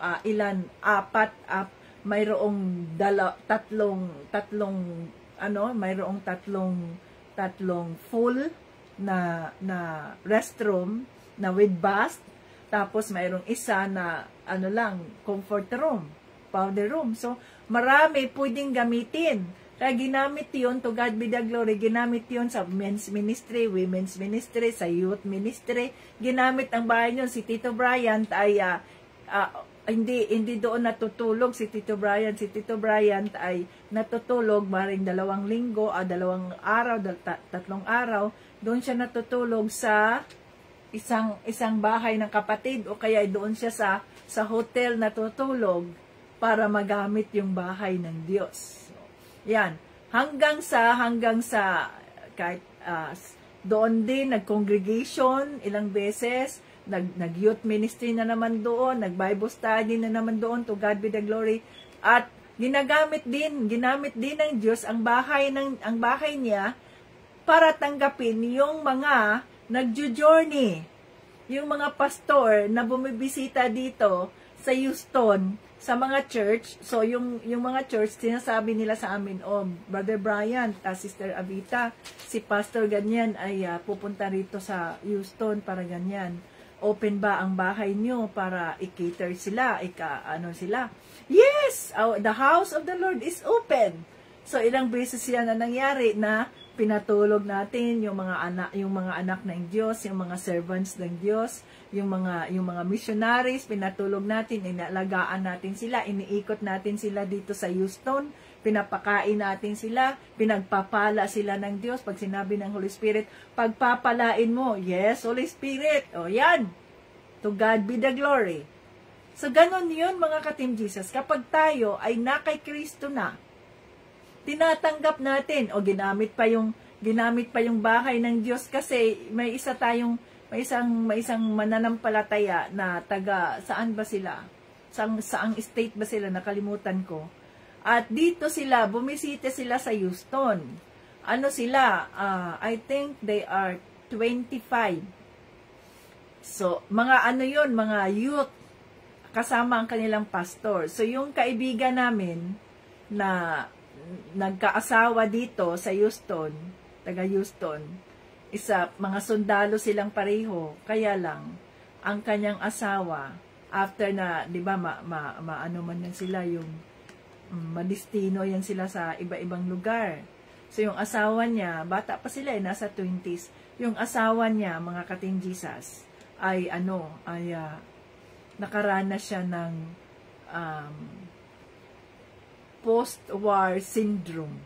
mayroong tatlong full na restroom na with bath. Tapos mayroong isa na comfort room, powder room. So marami pwedeng gamitin. Kaya ginamit yun, to God be the glory, ginamit yun sa men's ministry, women's ministry, sa youth ministry. Ginamit ang bahay yun. Si Tito Brian ay hindi doon natutulog si Tito Brian. Si Tito Brian ay natutulog maring 2 linggo, 2 araw, 3 araw. Doon siya natutulog sa isang bahay ng kapatid, o kaya doon siya sa hotel natutulog para magamit yung bahay ng Diyos. Yan. Hanggang sa kahit doon din nag-congregation ilang beses, nag-youth ministry na naman doon, nag-Bible study na naman doon, to God be the glory. At ginamit din ng Diyos ang bahay niya para tanggapin yung mga nagjo-journey, yung mga pastor na bumibisita dito sa Houston, sa mga church. So, yung mga church, sinasabi nila sa amin, Brother Brian, Sister Avita, si Pastor ganyan ay pupunta rito sa Houston para ganyan. Open ba ang bahay nyo para i-cater sila, sila? Yes! The house of the Lord is open. So, ilang beses yan na nangyari na pinatulog natin yung mga anak ng Diyos, yung mga servants ng Diyos, yung mga missionaries, pinatulog natin, inalagaan natin sila, iniikot natin sila dito sa Houston, pinapakain natin sila, pinagpapala sila ng Diyos. Pag sinabi ng Holy Spirit, pagpapalain mo, yes, Holy Spirit, yan, to God be the glory. So, ganun yun, mga ka-Team Jesus, kapag tayo ay na kay Kristo na, tinatanggap natin, ginamit pa yung bahay ng Diyos, kasi may isang mananampalataya na saan ba sila? Saang state ba sila? Nakalimutan ko. At dito sila, bumisita sila sa Houston. I think they are 25. So, mga mga youth, kasama ang kanilang pastor. So, yung kaibigan namin na nagkaasawa dito sa Houston, taga Houston, mga sundalo silang pareho, kaya lang, ang kanyang asawa, after na, di ba, ano man yan sila, yung madistino yan sila sa iba-ibang lugar. So, yung asawa niya, bata pa sila, nasa 20s, yung asawa niya, mga Ka-Team Jesus, ay, nakaranas siya ng post-war syndrome.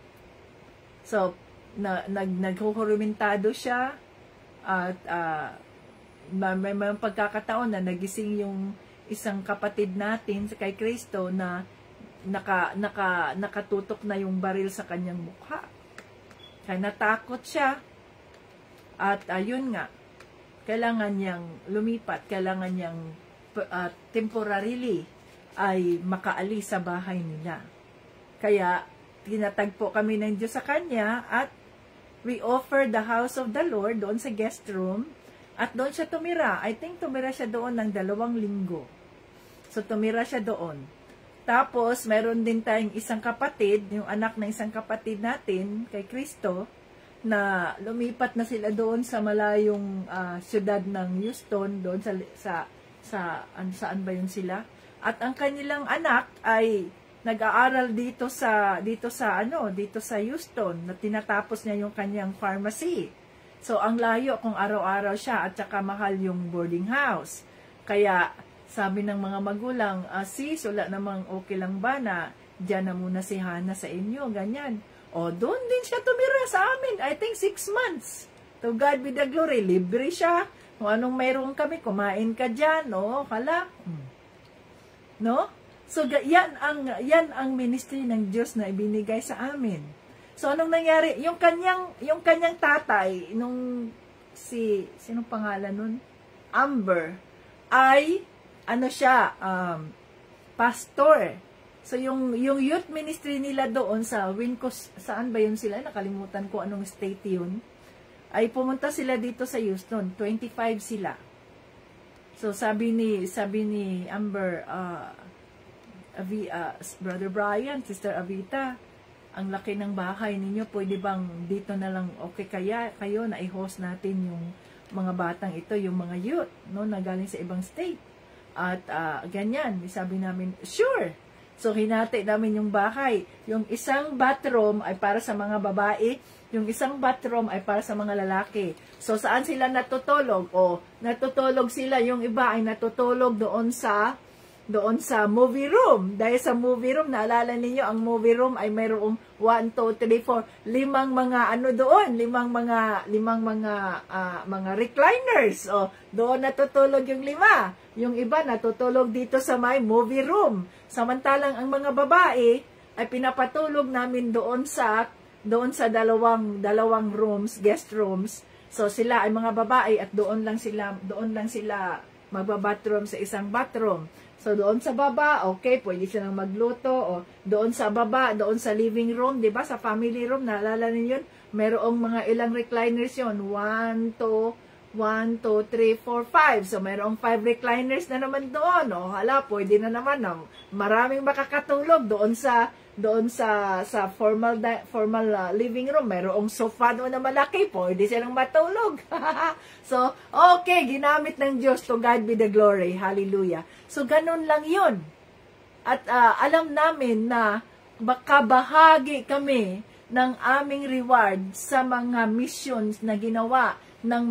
So, naghuhurumentado siya, at may mga pagkakataon na nagising yung isang kapatid natin kay Kristo na nakatutok na yung baril sa kanyang mukha. Kaya natakot siya. At ayun nga, kailangan niyang lumipat, kailangan niyang temporarily ay makaalis sa bahay nila. Kaya tinatagpo kami ng Diyos sa kanya at we offer the house of the Lord doon sa guest room at doon siya tumira. I think tumira siya doon ng 2 linggo. So tumira siya doon. Tapos meron din tayong isang kapatid, yung anak ng isang kapatid natin kay Kristo, na lumipat na sila doon sa malayong siyudad ng Houston, doon saan ba yun sila? At ang kanilang anak ay nag-aaral dito sa Houston, na tinatapos niya yung kanyang pharmacy. So ang layo kung araw-araw siya at saka mahal yung boarding house. Kaya sabi ng mga magulang, sis, wala namang okay lang ba na diyan na muna si Hannah sa inyo, ganyan. O, doon din siya tumira sa amin. I think 6 months. To God be the glory. Libre siya. Kung anong mayroon kami, kumain ka dyan. O, kala. No? So, yan ang ministry ng Diyos na ibinigay sa amin. So, anong nangyari? Yung kanyang tatay, sinong pangalan nun? Amber, ay, pastor. So, yung youth ministry nila doon sa Wincos, saan ba yun sila? Nakalimutan ko anong state yun. Ay pumunta sila dito sa Houston. 25 sila. So, sabi ni Amber, Brother Brian, Sister Avita, ang laki ng bahay ninyo, pwede bang dito na lang, okay kaya kayo na i-host natin yung mga batang ito, yung mga youth, no, na galing sa ibang state. At ganyan, sabi namin, sure. So, hinati namin yung bahay. Yung isang bathroom ay para sa mga babae, yung isang bathroom ay para sa mga lalaki. So, saan sila natutulog? O, natutulog sila, yung iba ay natutulog doon sa movie room. Dahil sa movie room, naalala ninyo, ang movie room ay mayroong 1, 2, 3, 4, 5 mga recliners. O, doon natutulog yung 5. Yung iba natutulog dito sa may movie room. Samantalang ang mga babae ay pinapatulog namin doon sa dalawang rooms, guest rooms. So sila ay mga babae at doon lang sila magba-bathroom sa isang bathroom. So doon sa baba, okay, pwede silang magluto. O doon sa baba, doon sa living room, 'di ba? Sa family room, naalala niyo 'yun? Merong mga ilang recliners 'yon. 1, 2, 3, 4, 5. So, mayroong 5 recliners na naman doon. O, hala, pwede na naman. No? Maraming makakatulog doon sa formal living room. Mayroong sofa doon na malaki. Pwede silang matulog. So, okay, ginamit ng Diyos. To God be the glory. Hallelujah. So, ganun lang yun. At alam namin na kabahagi kami ng aming reward sa mga missions na ginawa ng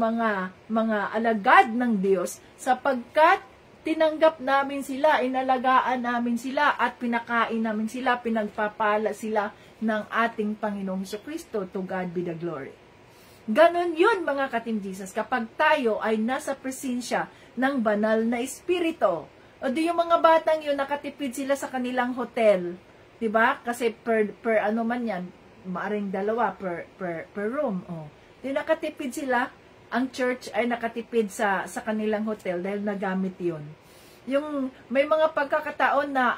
mga alagad ng Diyos, sapagkat tinanggap namin sila, inalagaan namin sila, at pinakain namin sila, pinagpapala sila ng ating Panginoong Jesucristo. To God be the glory. Ganon yun, mga Ka-Team Jesus, kapag tayo ay nasa presensya ng banal na Espiritu. O di yung mga batang yun, nakatipid sila sa kanilang hotel. Diba? Kasi per ano man yan, maaring 2 per room. O. Di nakatipid sila. Ang church ay nakatipid sa kanilang hotel dahil nagamit yun. Yung may mga pagkakataon na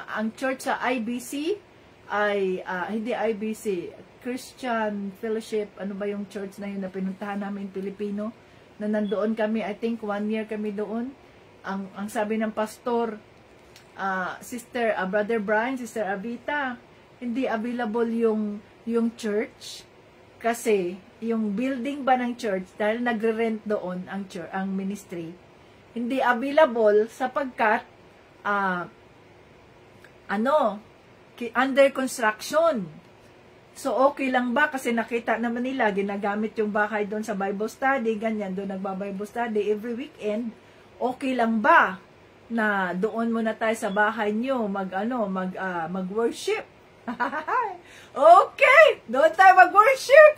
ang church sa IBC ay hindi IBC, Christian Fellowship, ano ba yung church na yun na pinuntahan namin Pilipino, na nandoon kami, I think 1 year kami doon. Ang sabi ng pastor, Brother Brian, Sister Avita, hindi available yung church kasi yung building ba ng church, dahil nagre-rent doon ang church, ang ministry, hindi available sapagkat under construction. So, okay lang ba? Kasi nakita naman nila, ginagamit yung bahay doon sa Bible study, ganyan, doon nagba-Bible study every weekend. Okay lang ba na doon muna tayo sa bahay nyo, mag-worship? Okay! Doon tayo mag-worship!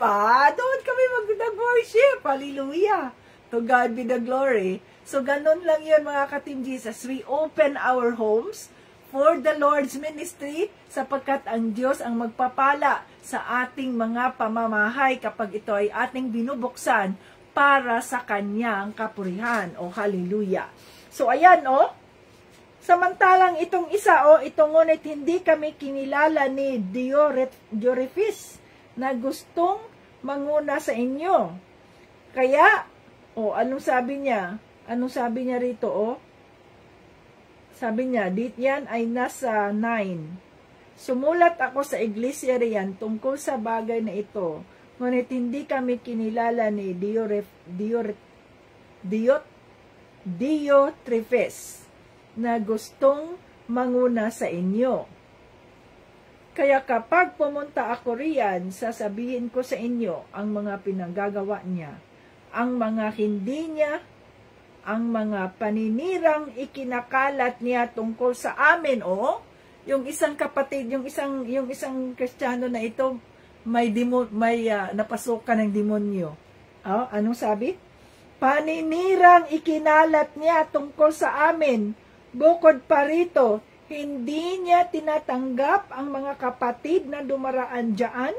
Doon kami mag-worship! Hallelujah! To God be the glory. So, ganun lang yun mga ka-Team Jesus. We open our homes for the Lord's ministry sapagkat ang Diyos ang magpapala sa ating mga pamamahay kapag ito ay ating binubuksan para sa Kanyang kapurihan. O, hallelujah. So, ayan, samantalang itong isa, itong ngunit hindi kami kinilala ni Diotrephes na gustong manguna sa inyo. Kaya, anong sabi niya? Anong sabi niya rito, Sabi niya, yan ay nasa 9. Sumulat ako sa iglesia riyan tungkol sa bagay na ito, ngunit hindi kami kinilala ni Diotrephes na gustong manguna sa inyo. Kaya kapag pumunta ako riyan, sasabihin ko sa inyo ang mga pinanggagawa niya, ang mga hindi niya, ang mga paninirang ikinakalat niya tungkol sa amin. Yung isang kapatid, yung isang Kristiyano na ito, may napasukan ng demonyo. Anong sabi? Paninirang ikinalat niya tungkol sa amin. Bukod pa rito, hindi niya tinatanggap ang mga kapatid na dumaraan dyan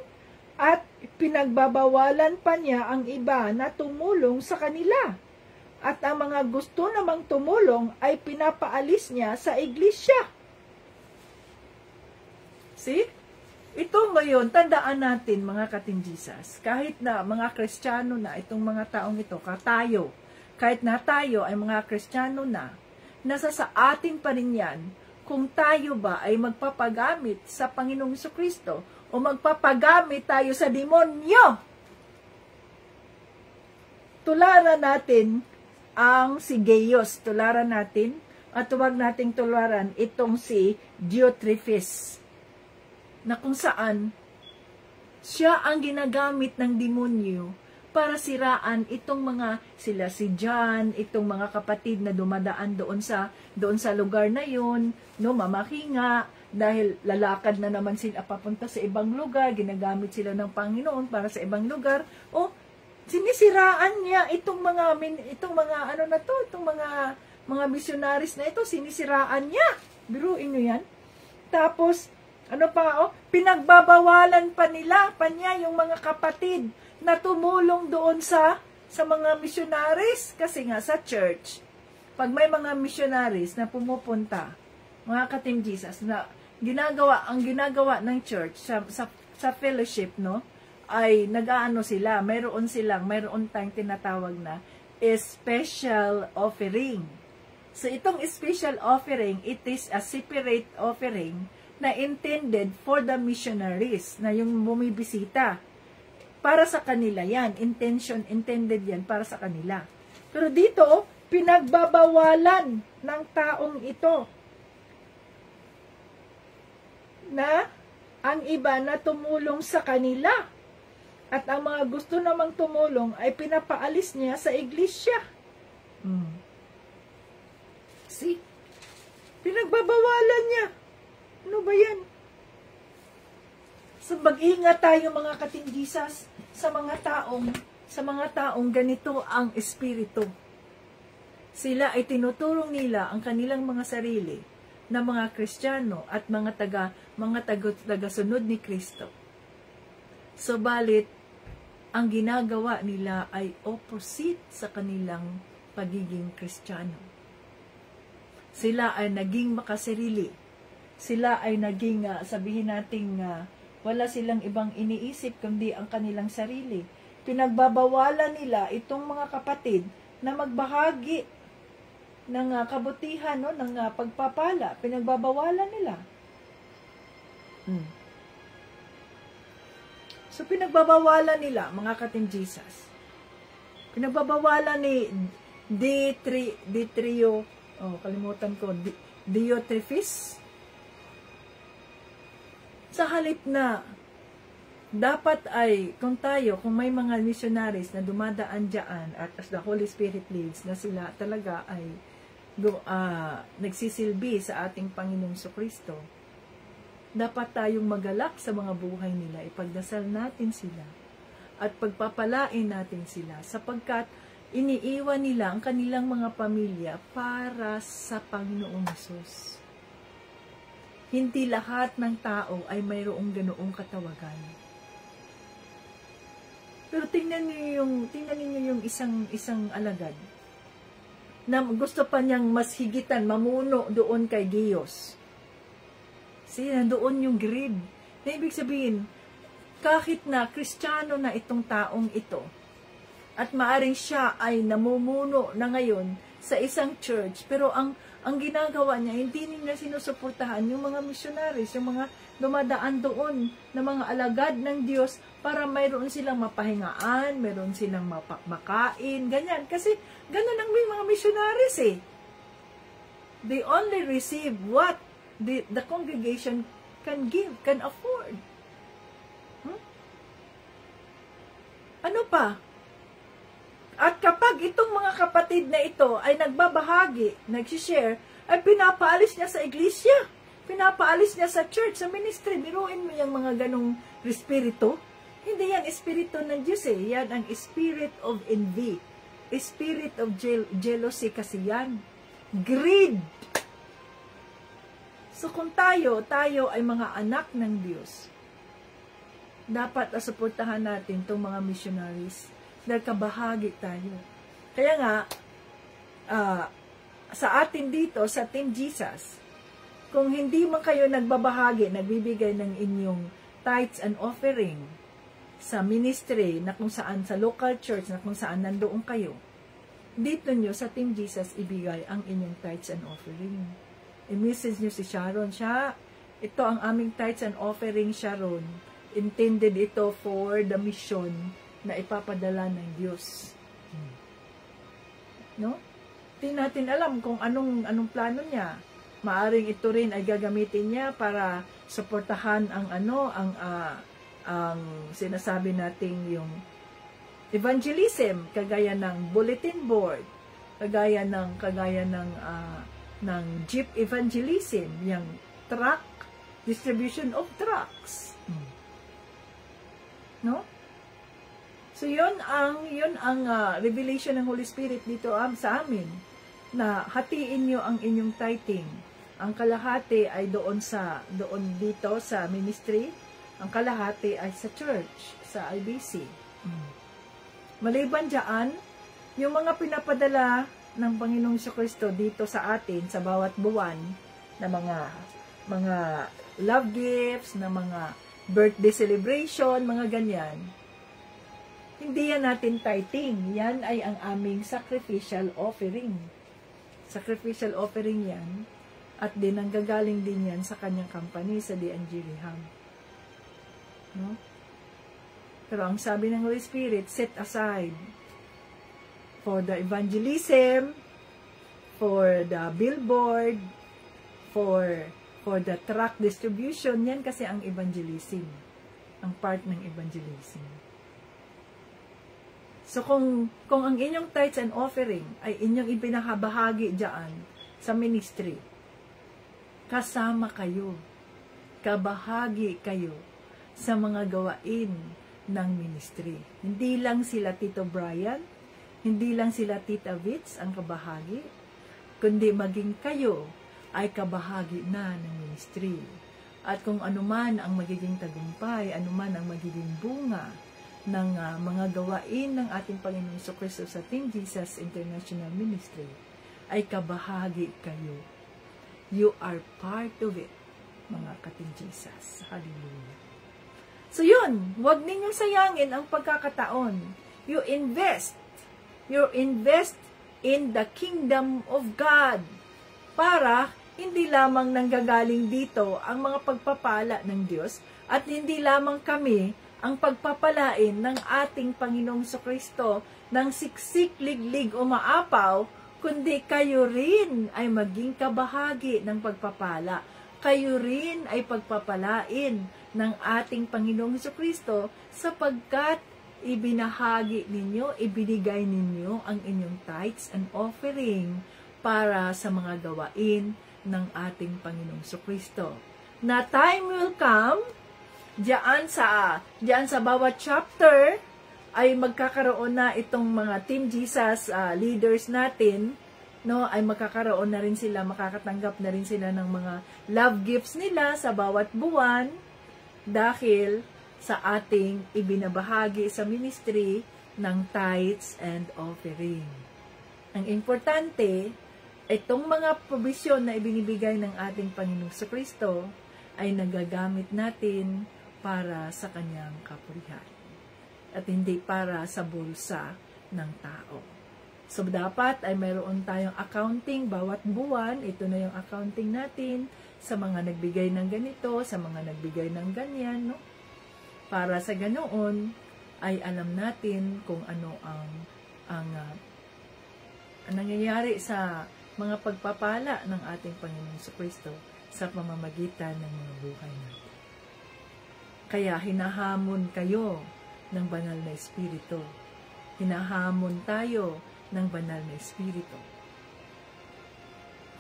at pinagbabawalan pa niya ang iba na tumulong sa kanila. At ang mga gusto namang tumulong ay pinapaalis niya sa iglesia. See? Ito ngayon, tandaan natin mga ka-Team Jesus, kahit na mga Kristiyano na itong mga taong ito, kahit na tayo ay mga Kristiyano na, nasa sa atin pa rin yan, kung tayo ba ay magpapagamit sa Panginoong Jesucristo o magpapagamit tayo sa demonyo. Tularan natin ang si Gaius, tularan natin, at huwag nating tularan itong si Diotrephes, na kung saan siya ang ginagamit ng demonyo para siraan itong mga sila si John, itong mga kapatid na dumadaan doon sa lugar na yun, mamahinga, dahil lalakad na naman sila papunta sa ibang lugar, ginagamit sila ng Panginoon para sa ibang lugar, sinisiraan niya itong mga missionaries na ito, sinisiraan niya. Biruin niyo yan. Tapos, pinagbabawalan pa niya yung mga kapatid na tumulong doon sa mga missionaries. Kasi nga sa church, pag may mga missionaries na pumupunta, mga ka-Team Jesus, na ang ginagawa ng church sa fellowship, ay mayroon tayong tinatawag na special offering. So, itong special offering, it is a separate offering na intended for the missionaries, na yung bumibisita. Para sa kanila yan. Intended yan para sa kanila. Pero dito, pinagbabawalan ng taong ito na ang iba na tumulong sa kanila. At ang mga gusto namang tumulong ay pinapaalis niya sa iglesia. See? Pinagbabawalan niya. Ano ba yan? So, mag-ingat tayo mga ka-Team Jesus sa mga taong ganito ang espiritu. Sila ay tinuturong nila ang kanilang mga sarili na mga Kristiyano at mga tagasunod ni Kristo. So, balit, ang ginagawa nila ay opposite sa kanilang pagiging Kristiyano. Sila ay naging makasarili. Sila ay naging, sabihin natin, wala silang ibang iniisip kundi ang kanilang sarili. Pinagbabawalan nila itong mga kapatid na magbahagi ng kabutihan, ng pagpapala. Pinagbabawalan nila. So, pinagbabawalan nila, mga ka-Team Jesus. Pinagbabawalan ni Diotrephes. Sa halip na, dapat ay, kung may mga missionaries na dumadaan dyan, at as the Holy Spirit leads, na sila talaga ay nagsisilbi sa ating Panginoong Kristo, dapat tayong magalak sa mga buhay nila, ipagdasal natin sila, at pagpapalain natin sila, sapagkat iniiwan nila ang kanilang mga pamilya para sa Panginoong Hesus. Hindi lahat ng tao ay mayroong ganoong katawagan. Pero tingnan niyo yung isang alagad na gusto pa niyang mas higitan, mamuno doon kay Diyos. Nandoon yung greed. Na ibig sabihin, kahit na Kristiyano na itong taong ito, at maaring siya ay namumuno na ngayon sa isang church, pero ang ginagawa niya, hindi niya sinusuportahan yung mga missionaries, yung mga dumadaan doon na mga alagad ng Diyos para mayroon silang mapahingaan, mayroon silang makain, ganyan. Kasi ganun ang may mga missionaries eh. They only receive what the congregation can give, can afford. Ano pa? At kapag itong mga kapatid na ito ay nagbabahagi, nagsishare, ay pinapaalis niya sa iglesia. Pinapaalis niya sa church, sa ministry. Biruin mo yung mga ganong espiritu. Hindi yan espiritu ng Diyos eh. Yan ang spirit of envy. Spirit of jealousy kasi yan. Greed. So kung tayo ay mga anak ng Diyos, dapat asuportahan natin itong mga missionaries dahil kabahagi tayo. Kaya nga, sa atin dito, sa Team Jesus, kung hindi man kayo nagbabahagi, nagbibigay ng inyong tithes and offering sa ministry, na kung saan, sa local church, na kung saan nandoon kayo, dito nyo sa Team Jesus ibigay ang inyong tithes and offering. I-message nyo si Sharon, ito ang aming tithes and offering, Sharon. Intended ito for the mission na ipapadala ng Diyos. No? Hindi natin alam kung anong plano niya. Maaring ito rin ay gagamitin niya para suportahan ang sinasabi nating yung evangelism, kagaya ng bulletin board, kagaya ng jeep evangelism, yung truck, distribution of trucks. No? So, yun ang revelation ng Holy Spirit dito sa amin, na hatiin nyo ang inyong tithing. Ang kalahati ay doon dito sa ministry, ang kalahati ay sa church, sa IBC. Maliban dyan, yung mga pinapadala ng Panginoong Kristo dito sa atin, sa bawat buwan, na mga love gifts, na mga birthday celebration, mga ganyan, hindi yan natin tithing. Yan ay ang aming sacrificial offering. Sacrificial offering yan. At nanggagaling din yan sa kanyang company, sa D&G Rehab. No? Pero ang sabi ng Holy Spirit, set aside for the evangelism, for the billboard, for the truck distribution. Yan kasi ang evangelism. Ang part ng evangelism. So, kung ang inyong tithes and offering ay inyong ibinahagi dyan sa ministry, kasama kayo, kabahagi kayo sa mga gawain ng ministry. Hindi lang sila Tito Brian, hindi lang sila Tita Vitz ang kabahagi, kundi maging kayo ay kabahagi na ng ministry. At kung anuman ang magiging tagumpay, anuman ang magiging bunga ng mga gawain ng ating Panginoong Kristo sa Team Jesus International Ministry, ay kabahagi kayo. You are part of it, mga ka-Team Jesus. Hallelujah. So yun, huwag ninyong sayangin ang pagkakataon. You invest in the kingdom of God, para hindi lamang nanggagaling dito ang mga pagpapala ng Diyos, at hindi lamang kami ang pagpapalain ng ating Panginoong Kristo ng siksik, liglig o maapaw, kundi kayo rin ay maging kabahagi ng pagpapala. Kayo rin ay pagpapalain ng ating Panginoong Kristo sapagkat ibinahagi ninyo, ibinigay ninyo ang inyong tithes and offering para sa mga gawain ng ating Panginoong Kristo. Na time will come, diyan sa bawat chapter ay magkakaroon na itong mga Team Jesus leaders natin, no, ay makakaroon na rin sila, makakatanggap na rin sila ng mga love gifts nila sa bawat buwan dahil sa ating ibinabahagi sa ministry ng tithes and offering. Ang importante, itong mga provision na ibinibigay ng ating Panginoong Kristo ay nagagamit natin para sa kanyang kapurihan at hindi para sa bulsa ng tao. So, dapat ay mayroon tayong accounting bawat buwan. Ito na yung accounting natin sa mga nagbigay ng ganito, sa mga nagbigay ng ganyan, no? Para sa ganoon ay alam natin kung ano ang nangyayari sa mga pagpapala ng ating Panginoong Kristo sa pamamagitan ng mga buhay natin. Kaya hinahamon kayo ng banal na Espiritu. Hinahamon tayo ng banal na Espiritu.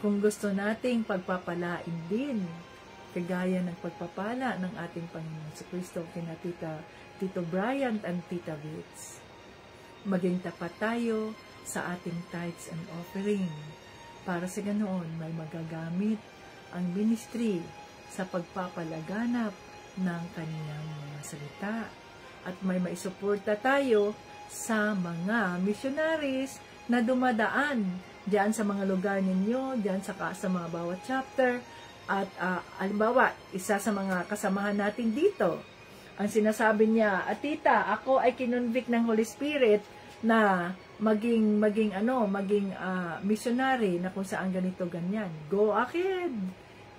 Kung gusto nating pagpapalain din, kagaya ng pagpapala ng ating Panginoon Kristo kina Tito Bryant and Tita Vitz, maging tapat tayo sa ating tithes and offering para sa ganoon may magagamit ang ministry sa pagpapalaganap ng kaniyang mga salita at may maisuporta tayo sa mga missionaries na dumadaan diyan sa mga lugar ninyo, diyan sa mga bawat chapter. At halimbawa, isa sa mga kasamahan natin dito, ang sinasabi niya, Tita, ako ay kinonvict ng Holy Spirit na maging missionary na kung saan ganito ganyan. Go ahead.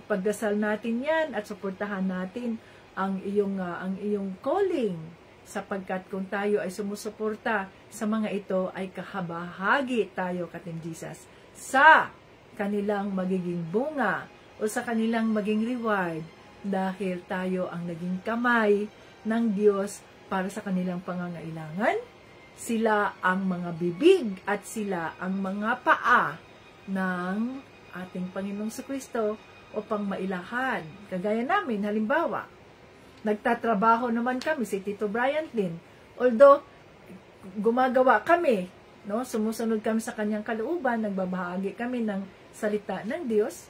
Pagdasal natin 'yan at suportahan natin ang iyong calling sapagkat kung tayo ay sumusuporta sa mga ito ay kahabahagi tayo katim Jesus sa kanilang magiging bunga o sa kanilang maging reward dahil tayo ang naging kamay ng Diyos para sa kanilang pangangailangan. Sila ang mga bibig at sila ang mga paa ng ating Panginoong Kristo upang mailahad. Kagaya namin, halimbawa, nagtatrabaho naman kami, si Tito Bryant din. Although, gumagawa kami, no? Sumusunod kami sa kanyang kalooban, nagbabahagi kami ng salita ng Diyos,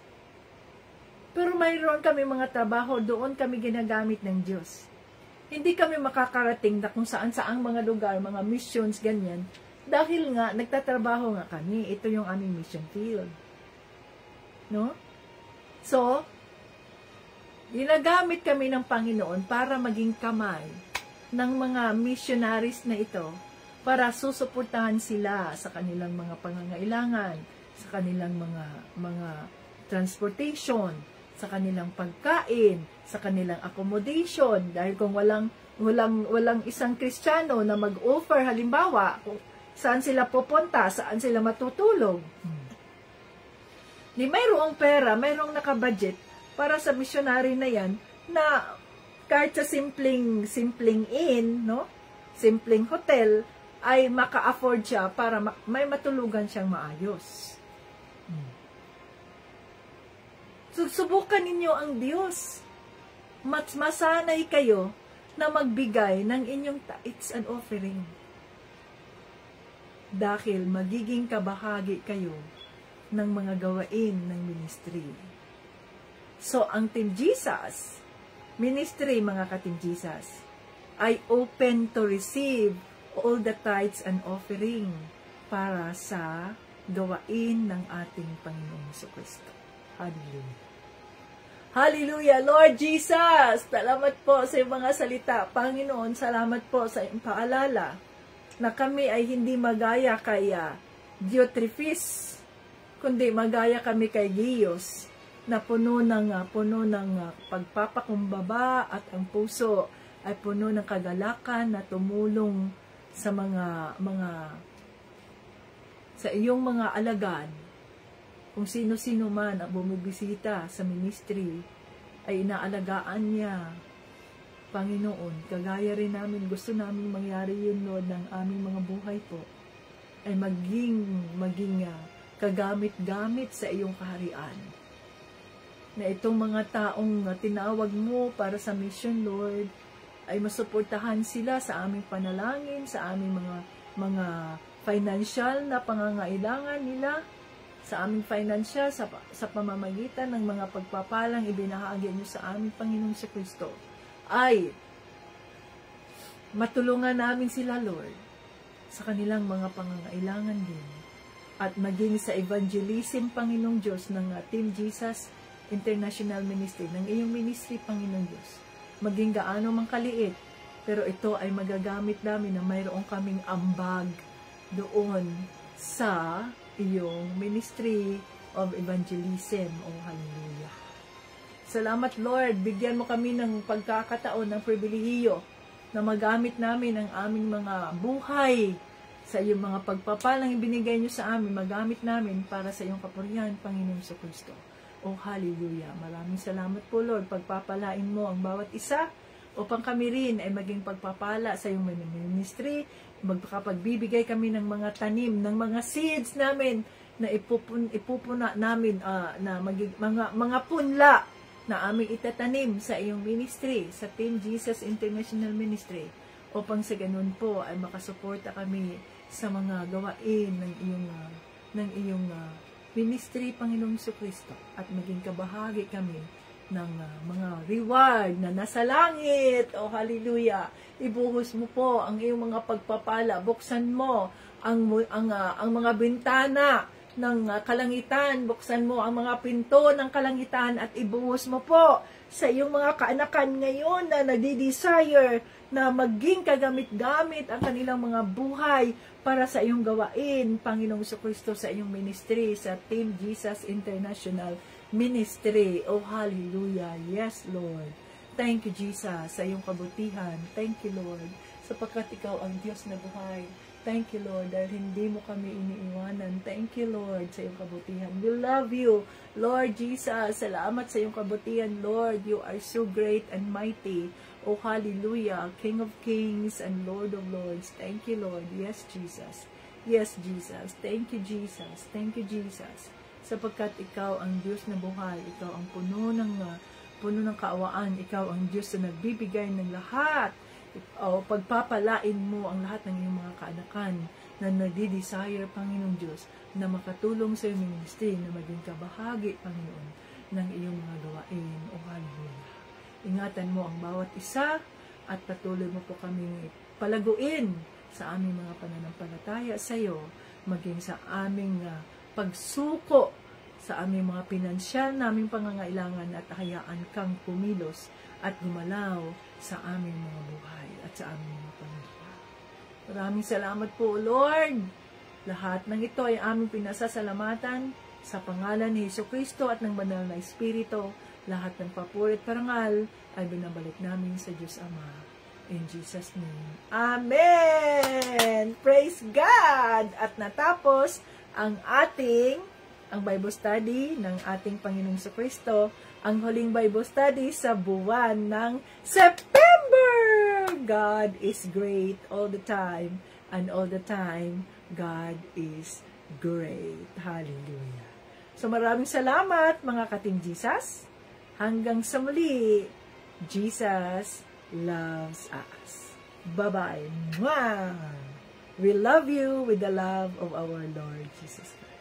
pero mayroon kami mga trabaho, doon kami ginagamit ng Diyos. Hindi kami makakarating na kung saan-saang mga lugar, mga missions, ganyan. Dahil nga, nagtatrabaho nga kami. Ito yung aming mission field. No? So, ginagamit kami ng Panginoon para maging kamay ng mga missionaries na ito para susuportahan sila sa kanilang mga pangangailangan, sa kanilang mga transportation, sa kanilang pagkain, sa kanilang accommodation, dahil kung walang isang Kristiyano na mag-offer halimbawa kung saan sila pupunta, saan sila matutulog. Di mayroong pera, mayroong nakabudget para sa missionary na yan na kahit sa simpleng inn, no? Simpleng hotel ay maka-afford siya para may matulugan siyang maayos. Susubukan ninyo ang Diyos. Masanay kayo na magbigay ng inyong tithes and offering. Dahil magiging kabahagi kayo ng mga gawain ng ministry. So, ang Team Jesus, ministry mga ka-Team Jesus, ay open to receive all the tithes and offering para sa gawain ng ating Panginoong Kristo. Hallelujah. Hallelujah, Lord Jesus! Salamat po sa iyong mga salita. Panginoon, salamat po sa iyong paalala na kami ay hindi magaya kay Diotrephes, kundi magaya kami kay Gaius, na puno ng pagpapakumbaba at ang puso ay puno ng kagalakan na tumulong sa sa iyong mga alagad. Kung sino-sino man ang bumibisita sa ministry, ay inaalagaan niya, Panginoon. Kagaya rin namin, gusto namin mangyari yun, Lord, ng aming mga buhay po, ay maging kagamit-gamit sa iyong kaharian. Na itong mga taong tinawag mo para sa mission, Lord, ay masuportahan sila sa aming panalangin, sa aming mga financial na pangangailangan nila, sa aming financial, sa pamamagitan ng mga pagpapalang ibinahagi niyo sa aming Panginoong Kristo, ay matulungan namin sila, Lord, sa kanilang mga pangangailangan din, at maging sa evangelism, Panginoong Diyos, ng Team Jesus International Ministry, ng iyong ministry, Panginoong Diyos, maging gaano mang kaliit, pero ito ay magagamit namin na mayroong kaming ambag doon sa iyong ministry of evangelism. Oh, hallelujah. Salamat, Lord. Bigyan mo kami ng pagkakataon, ng pribilehiyo na magamit namin ang aming mga buhay sa iyong mga pagpapalang ibinigay niyo sa amin, magamit namin para sa iyong kapurihan, Panginoong Kristo. Oh, hallelujah. Maraming salamat po, Lord. Pagpapalain mo ang bawat isa upang kami rin ay maging pagpapala sa iyong ministry. Magpagbibigay kami ng mga tanim, ng mga seeds namin na ipupuna namin, na mga punla na aming itatanim sa iyong ministry, sa Team Jesus International Ministry, upang sa ganun po ay makasuporta kami sa mga gawain ng iyong ministry, Panginoong Kristo, at maging kabahagi kami ng mga reward na nasa langit. Oh, hallelujah. Ibuhos mo po ang iyong mga pagpapala. Buksan mo ang mga bintana ng kalangitan. Buksan mo ang mga pinto ng kalangitan at ibuhos mo po sa iyong mga kaanakan ngayon na nagdi-desire na maging kagamit-gamit ang kanilang mga buhay para sa iyong gawain, Panginoong Kristo, sa iyong ministry, sa Team Jesus International Ministry. Oh, hallelujah. Yes, Lord. Thank you, Jesus, sa iyong kabutihan. Thank you, Lord, sapagkat ikaw ang Diyos na buhay. Thank you, Lord, dahil hindi mo kami iniiwanan. Thank you, Lord, sa iyong kabutihan. We love you, Lord Jesus. Salamat sa iyong kabutihan, Lord. You are so great and mighty. Oh, hallelujah. King of kings and Lord of lords. Thank you, Lord. Yes, Jesus. Yes, Jesus. Thank you, Jesus. Thank you, Jesus. Sapagkat ikaw ang Diyos na buhay. Ikaw ang puno ng kaawaan. Ikaw ang Diyos na nagbibigay ng lahat. O pagpapalain mo ang lahat ng iyong mga kaanakan na nagdi-desire, Panginoong Diyos, na makatulong sa iyong ministry, na maging kabahagi, Panginoon, ng iyong mga gawain. O hallelujah. Ingatan mo ang bawat isa at patuloy mo po kaming palaguin sa aming mga pananampalataya sa iyo, maging sa aming pagsuko sa aming mga pinansyal naming pangangailangan, at hayaan kang kumilos at gumalaw sa aming mga buhay at sa aming mga pamilya. Maraming salamat po, Lord. Lahat ng ito ay aming pinasasalamatan sa pangalan ni Jesucristo at ng banal na Espiritu. Lahat ng papuri at parangal ay binabalik namin sa Diyos Ama. In Jesus' name. Amen! Praise God! At natapos ang Bible study ng ating Panginoong Jesucristo, ang huling Bible study sa buwan ng September. God is great all the time, and all the time, God is great. Hallelujah. So maraming salamat, mga ka-Team Jesus. Hanggang sa muli, Jesus loves us. Bye-bye. Mwah! We love you with the love of our Lord Jesus Christ.